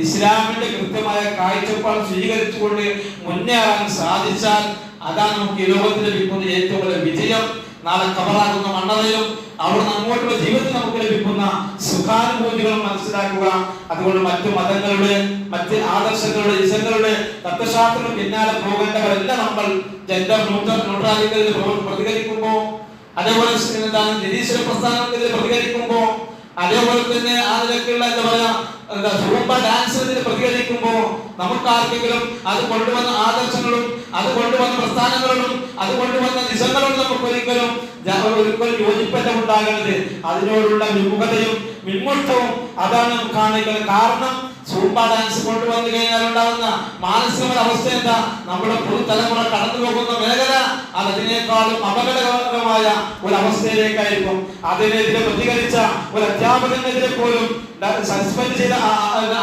ഇസ്ലാമിന്റെ കൃത്യമായ കാഴ്ചപ്പാട് സ്വീകരിച്ചുകൊണ്ട് മുന്നേറാൻ സാധിച്ചാൽ അതാണ് നമുക്ക് ഈ ലോകത്തിൽ ലഭിക്കുന്ന ഏറ്റവും വലിയ വിജയം. നാളെ കബറാകുന്ന മണ്ണതയും അവിടുന്ന് അങ്ങോട്ടുള്ള ജീവിതത്തിൽ നമുക്ക് ലഭിക്കുന്ന സുഖാനുഭൂതികളും മനസ്സിലാക്കുക. അതുകൊണ്ട് മറ്റു മതങ്ങളുടെ, മറ്റ് ആദർശങ്ങളുടെ, ഇസങ്ങളുടെ, തത്വശാസ്ത്രങ്ങളുടെ പിന്നാലെ പോകേണ്ടവരെല്ലാം നമ്മൾ ജെൻഡർ ന്യൂട്രാലിറ്റിയിൽ പ്രതികരിക്കുമ്പോ, അതേപോലെ നിരീശ്വര പ്രസ്ഥാനത്തിനെതിരെ പ്രതികരിക്കുമ്പോ, അതേപോലെ തന്നെ ആ നിലക്കുള്ള എന്താ പറയാ സൂംബ ഡാൻസിനെതിരെ പ്രതികരിക്കുമ്പോ നമുക്കാർക്കെങ്കിലും അത് കൊണ്ടുവന്ന ആദർശങ്ങളും അത് കൊണ്ടുവന്ന പ്രസ്ഥാനങ്ങളും അത് കൊണ്ടുവന്ന ദിശകളും നമുക്ക് ഒരിക്കലും യോജിപ്പറ്റ ഉണ്ടാകരുത്. അതിനോടുള്ള വിമുഖതയും വിമുക്തവും അതാണ് കാണിക്കുന്നത്. കാരണം സൂംബ ഡാൻസ് കൊണ്ടുവന്നു കഴിഞ്ഞാൽ ഉണ്ടാകുന്ന മാനസികമായ അവസ്ഥ എന്താ? നമ്മുടെ പുതുതലമുറ കടന്നു പോകുന്ന മേഖല അതിനേക്കാളും അപകടകരമായ ഒരു അവസ്ഥയിലേക്കായിരിക്കും. അതിനെതിരെ പ്രതികരിച്ച ഒരു അധ്യാപകനെതിരെ പോലും സസ്പെൻഡ് ചെയ്ത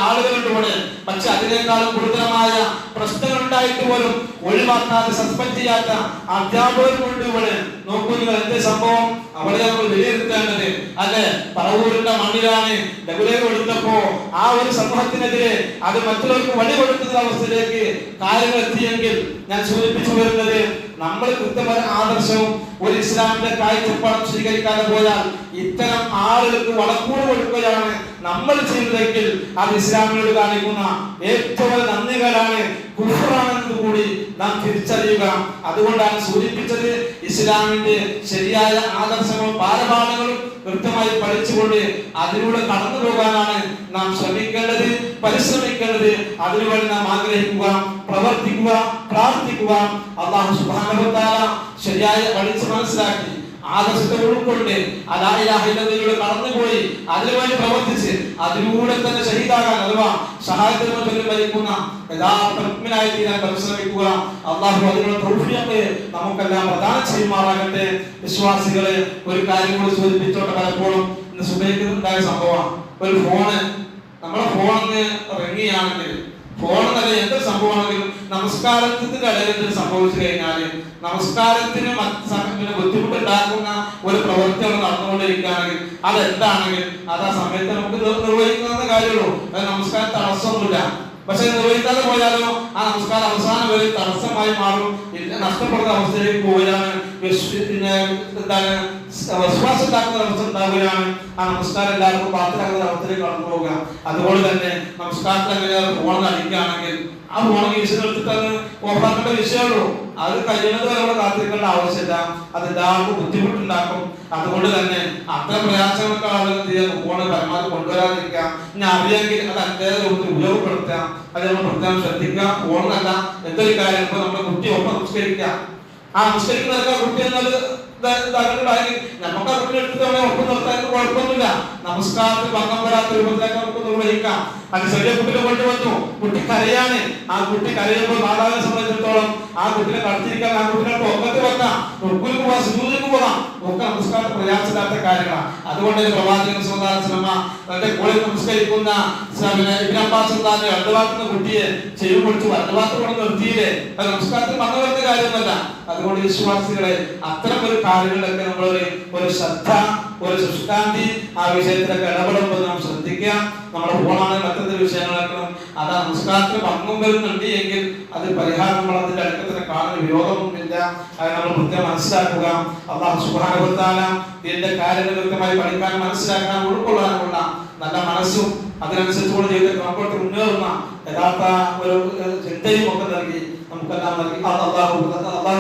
ആളുകളുണ്ട് ഇവിടെ. പക്ഷെ അതിനേക്കാളും ഗുരുതരമായ പ്രശ്നങ്ങൾ ഉണ്ടായിട്ട് പോലും ഒഴിവാക്കാതെ സസ്പെൻഡ് ചെയ്യാത്ത അധ്യാപകരുണ്ട് ഇവിടെ. നോക്കൂ നിങ്ങൾ, എന്ത് സംഭവം അവിടെ നമ്മൾ വിലയിരുത്തേണ്ടത് അല്ലെ? പറവൂരിന്റെ മണ്ണിലാണ് ലഘുലേഖ കൊടുത്തപ്പോ ആ ഒരു സമൂഹത്തിനെതിരെ അത് മറ്റുള്ളവർക്ക് വഴി കൊടുക്കുന്ന അവസ്ഥയിലേക്ക് കാര്യങ്ങൾ എത്തിയെങ്കിൽ ഞാൻ സൂചിപ്പിച്ചു വരുന്നത്, നമ്മൾ കൃത്യമായ ആദർശവും ഒരു ഇസ്ലാമിന്റെ കാഴ്ചപ്പാടും സ്വീകരിക്കാതെ പോയാൽ ഇത്തരം ആളുകൾക്ക് വളക്കൂട് കൊടുക്കുകയാണ് നമ്മൾ ചെയ്യുന്നതെങ്കിൽ അത് ഇസ്ലാമിനോട് കാണിക്കുന്ന ഏറ്റവും നന്ദികേടാണ്, കുഫറാണെന്ന് കൂടി നാം തിരിച്ചറിയുക. അതുകൊണ്ടാണ് സൂചിപ്പിച്ചത്, ഇസ്ലാമിന്റെ ശരിയായ ആദർശങ്ങളും പാഠഭാഗങ്ങളും കൃത്യമായി പഠിച്ചുകൊണ്ട് അതിലൂടെ കടന്നു പോകാനാണ് നാം ശ്രമിക്കേണ്ടത്, പരിശ്രമിക്കേണ്ടത്. അതിനുവേണ്ടി നാം ആഗ്രഹിക്കുക, പ്രവർത്തിക്കുക, പ്രാർത്ഥിക്കുക. അല്ലാഹു സുബ്ഹാനഹു വ തആല ശരിയായ പഠിച്ച് മനസ്സിലാക്കി ആദർശത്തെ ഉൾക്കൊണ്ട് അലായിലൂടെ കടന്നുപോയി അതിനുവേണ്ടി പ്രവർത്തിച്ച് അതിലൂടെ തന്നെ ഷഹീദാകാൻ അഥവാ ഷഹാദത്തിൽ മരിക്കുന്ന യഥാർത്ഥ മുഅ്മിനായി തീരാൻ പരിശ്രമിക്കുക. അല്ലാഹു അതിനുള്ള തൗഫീഖ് നമുക്കെല്ലാം പ്രദാനം ചെയ്യുമാറാകട്ടെ. വിശ്വാസികളെ, ഒരു കാര്യം കൂടി സൂചിപ്പിച്ചോട്ടെ. പലപ്പോഴും ഇന്ന് സുബൈക്ക് ഉണ്ടായ സംഭവമാണ്. ഒരു ഫോണ്, നമ്മുടെ ഫോണിന് റിങ്ങിയാണെങ്കിൽ, ഫോണെന്നല്ല എന്തൊരു സംഭവമാണെങ്കിലും നമസ്കാരത്തിന്റെ ഇടയിൽ എന്തെങ്കിലും സംഭവിച്ചു കഴിഞ്ഞാല് നമസ്കാരത്തിന് ബുദ്ധിമുട്ടുണ്ടാക്കുന്ന ഒരു പ്രവർത്തനം നടന്നുകൊണ്ടിരിക്കുകയാണെങ്കിൽ അതെന്താണെങ്കിൽ അത് ആ സമയത്ത് നമുക്ക് നിർവഹിക്കുന്ന കാര്യമുള്ളൂ. അത് നമസ്കാരം തടസ്സമൊന്നുമില്ല. പക്ഷെ നിർവഹിക്കാതെ പോയാലോ ആ നമസ്കാരം അവസാനം വരെ തടസ്സമായി മാറും, നഷ്ടപ്പെടുന്ന അവസ്ഥയിലേക്ക് പോവുകയാണ്, വിശ്വാസത്താക്കുന്ന അവസ്ഥ ഉണ്ടാവുകയാണ്. ആ നമസ്കാരം എല്ലാവർക്കും പാത്രമാകുന്ന അവസ്ഥയിലേക്ക് കടന്നു പോവുക. അതുപോലെ തന്നെ നമസ്കാരത്തിൽ അങ്ങനെ ഫോൺ അടിക്കുകയാണെങ്കിൽ ആ ഫോൺ വിഷയം എടുത്തിട്ട് ഓഫാക്കേണ്ട വിഷയമുള്ളൂ. അത് കഴിയുന്നത് വരെ നമ്മൾ കാത്തിരിക്കേണ്ട ആവശ്യമില്ല. അത് എല്ലാവർക്കും ബുദ്ധിമുട്ടുണ്ടാക്കും. അതുകൊണ്ട് തന്നെ അത്ര പ്രയാസങ്ങളൊക്കെ ആളുകൾ ഫോണ് പരമാവധി കൊണ്ടുവരാതിരിക്കാം. ഇനി അറിയാമെങ്കിൽ അത് അതിൻ്റെ രൂപത്തിൽ ഉപയോഗപ്പെടുത്താം. അത് നമ്മൾ പ്രത്യേകം ശ്രദ്ധിക്കുക. ഫോണെന്നല്ല എന്തൊരു കാര്യം ഇപ്പൊ നമ്മുടെ കുട്ടി ഒപ്പം നമസ്കരിക്കുക. ആ നമസ്കരിക്കുന്നതൊക്കെ കുട്ടി എന്നത് നമുക്ക് ആ കുട്ടി എടുത്തിട്ട് ഒപ്പം നിർത്താൻ കുഴപ്പമൊന്നുമില്ല. നമസ്കാരത്തിൽ ഭംഗം വരാത്ത രൂപത്തിലൊക്കെ നമുക്ക് നിർവഹിക്കാം. അത് ചെറിയ കുട്ടിയെ കൊണ്ടുവന്നു, കുട്ടി കരയാണ്. ആ കുട്ടി കരയുമ്പോൾ മാതാവിനെ സംബന്ധിച്ചിടത്തോളം ആ കുട്ടിയെ കളിച്ചിരിക്കാൻ ആ കുട്ടികളെ ഒക്കത്ത് വെക്കാം, റുക്കുലേക്ക് പോകാം, സുജൂദിലേക്ക് പോകാം. ഒക്കെ നമസ്കാരത്തിൽ പ്രയാസമില്ലാത്ത കാര്യങ്ങളാണ്. അതുകൊണ്ട് പ്രവാചകൻ സ്വല്ലല്ലാഹു അലൈഹി വസല്ലം തന്റെ കൂടെ നമസ്കരിക്കുന്ന ഇബ്നു അബ്ബാസ് രണ്ടുവാക്കുന്ന കുട്ടിയെ ചെവി പൊളിച്ച് വലതുഭാഗത്ത് കൊണ്ട് നിർത്തിയില്ലേ? അത് നമസ്കാരത്തിൽ വന്നു വരുന്ന കാര്യമൊന്നുമല്ല. അതുകൊണ്ട് വിശ്വാസികളെ അത്തരം ഒരു കാര്യങ്ങളിലൊക്കെ നമ്മളൊരു ശ്രദ്ധ, ഒരു ശുഷ്കാന്തി ആ വിഷയത്തിലൊക്കെ ഇടപെടുമ്പോൾ നാം ശ്രദ്ധിക്കുക. നമ്മുടെ ഫോണാണ് മറ്റൊരു വിഷയങ്ങളൊക്കെ അത് നമസ്കാരത്തിന് ഭംഗം വരുന്നുണ്ട് എങ്കിൽ അത് പരിഹാരം നമ്മൾ അതിന്റെ അടുക്കത്തിന് കാണുന്ന വിരോധമൊന്നുമില്ല. അത് നമ്മൾ കൃത്യം മനസ്സിലാക്കുക. അല്ലാഹു സുബ്ഹാനഹു വ തആല ഇതിന്റെ കാര്യങ്ങൾ കൃത്യമായി പഠിക്കാനും മനസ്സിലാക്കാനും ഉൾക്കൊള്ളാനുമുള്ള നല്ല മനസ്സും അതിനനുസരിച്ചുള്ള ജീവിതത്തിൽ മുമ്പോട്ട് മുന്നേറുന്ന യഥാർത്ഥ ഒരു ചിന്തയും ഒക്കെ നൽകി നമുക്കെല്ലാം നൽകി അല്ലാഹു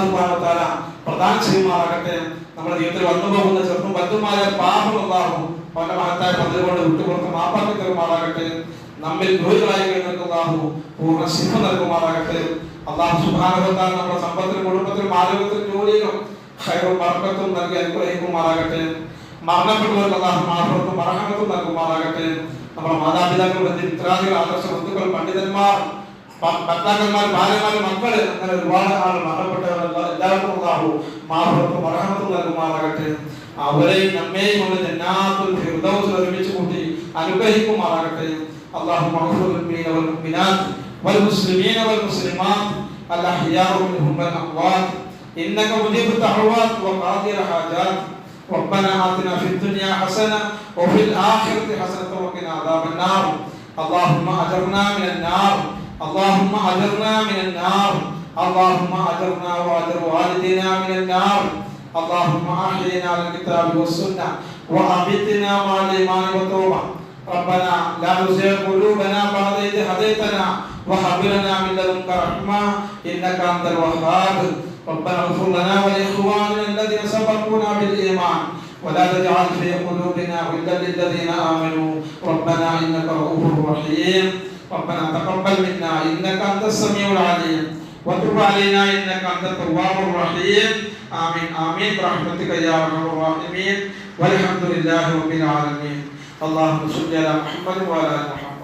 സുബ്ഹാനഹു വ തആല പ്രദാനം ചെയ്യുമാറാകട്ടെ. നമ്മുടെ ജീവിതത്തിൽ വന്നു പോകുന്ന ചെറുപ്പം വലുതുമായ പാപം അല്ലാഹു അവന്റെ മഹത്തായ പദ്ധതി കൊണ്ട് വിട്ടുപുറത്ത് മാപ്പാക്കി തരുമാറാകട്ടെ. നമ്മിൽ ദ്രോഹികളായി കഴിഞ്ഞ അല്ലാഹു പൂർണ്ണ ശിഫ നൽകുമാറാകട്ടെ. അല്ലാഹു സുബ്ഹാനഹു വ തആല നമ്മുടെ സമ്പത്തിലും കുടുംബത്തിലും ആരോഗ്യത്തിലും ജോലിയിലും ഖൈറും ബറക്കത്തും നൽകി അനുഗ്രഹിക്കുമാറാകട്ടെ. മരണപ്പെട്ടവർക്ക് അല്ലാഹു മഗ്ഫിറത്തും റഹ്മത്തും നൽകുമാറാകട്ടെ. നമ്മുടെ മാതാപിതാക്കൾ, മിത്രാദികൾ, ആദർശ ബന്ധുക്കൾ, പണ്ഡിതന്മാർ, ഭർത്താക്കന്മാർ, ഭാര്യമാർ, മക്കള്, അങ്ങനെ ഒരുപാട് ആൾ മരണപ്പെട്ടവരല്ല. എല്ലാവർക്കും അല്ലാഹു മഗ്ഫിറത്തും റഹ്മത്തും നൽകുമാറാകട്ടെ. അവരെയും നമ്മെയും കൊണ്ട് ജന്നാത്തുൽ ഫിർദൗസിൽ ഒരുമിച്ച് കൂട്ടി അനുഗ്രഹിക്കുമാറാകട്ടെ. അല്ലാഹു മഗ്ഫിർ ലിൽ മുഅ്മിനാത്ത് വൽ മുസ്ലിമീന വൽ മുസ്ലിമാത്ത് അൽ അഹ്യാഉ മിൻഹും വൽ അംവാത്ത് ഇന്നക മുജീബു ദഅവാത്ത് വഖാദി الحاجات ربنا آتنا في الدنيا حسنة وفي الآخرة حسنة وقنا عذاب النار اللهم أجرنا من النار اللهم أجرنا من النار اللهم أجرنا وأجر والدينا من النار اللهم أحينا على الكتاب والسنة وأمتنا مع الإيمان والتوبة ربنا لا تزغ قلوبنا بعد إذ هديتنا وهب لنا من لدنك رحمة إنك أنت الوهاب ربنا اغفر لنا ولإخواننا الذين سبقونا بالإيمان ولا تجعل في قلوبنا غلا للذين آمنوا ربنا إنك رؤوف رحيم ربنا تقبل منا إنك أنت السميع العليم وتب علينا إنك أنت التواب الرحيم آمين آمين برحمتك يا أرحم الراحمين والحمد لله رب العالمين اللهم صل على محمد وعلى آل محمد.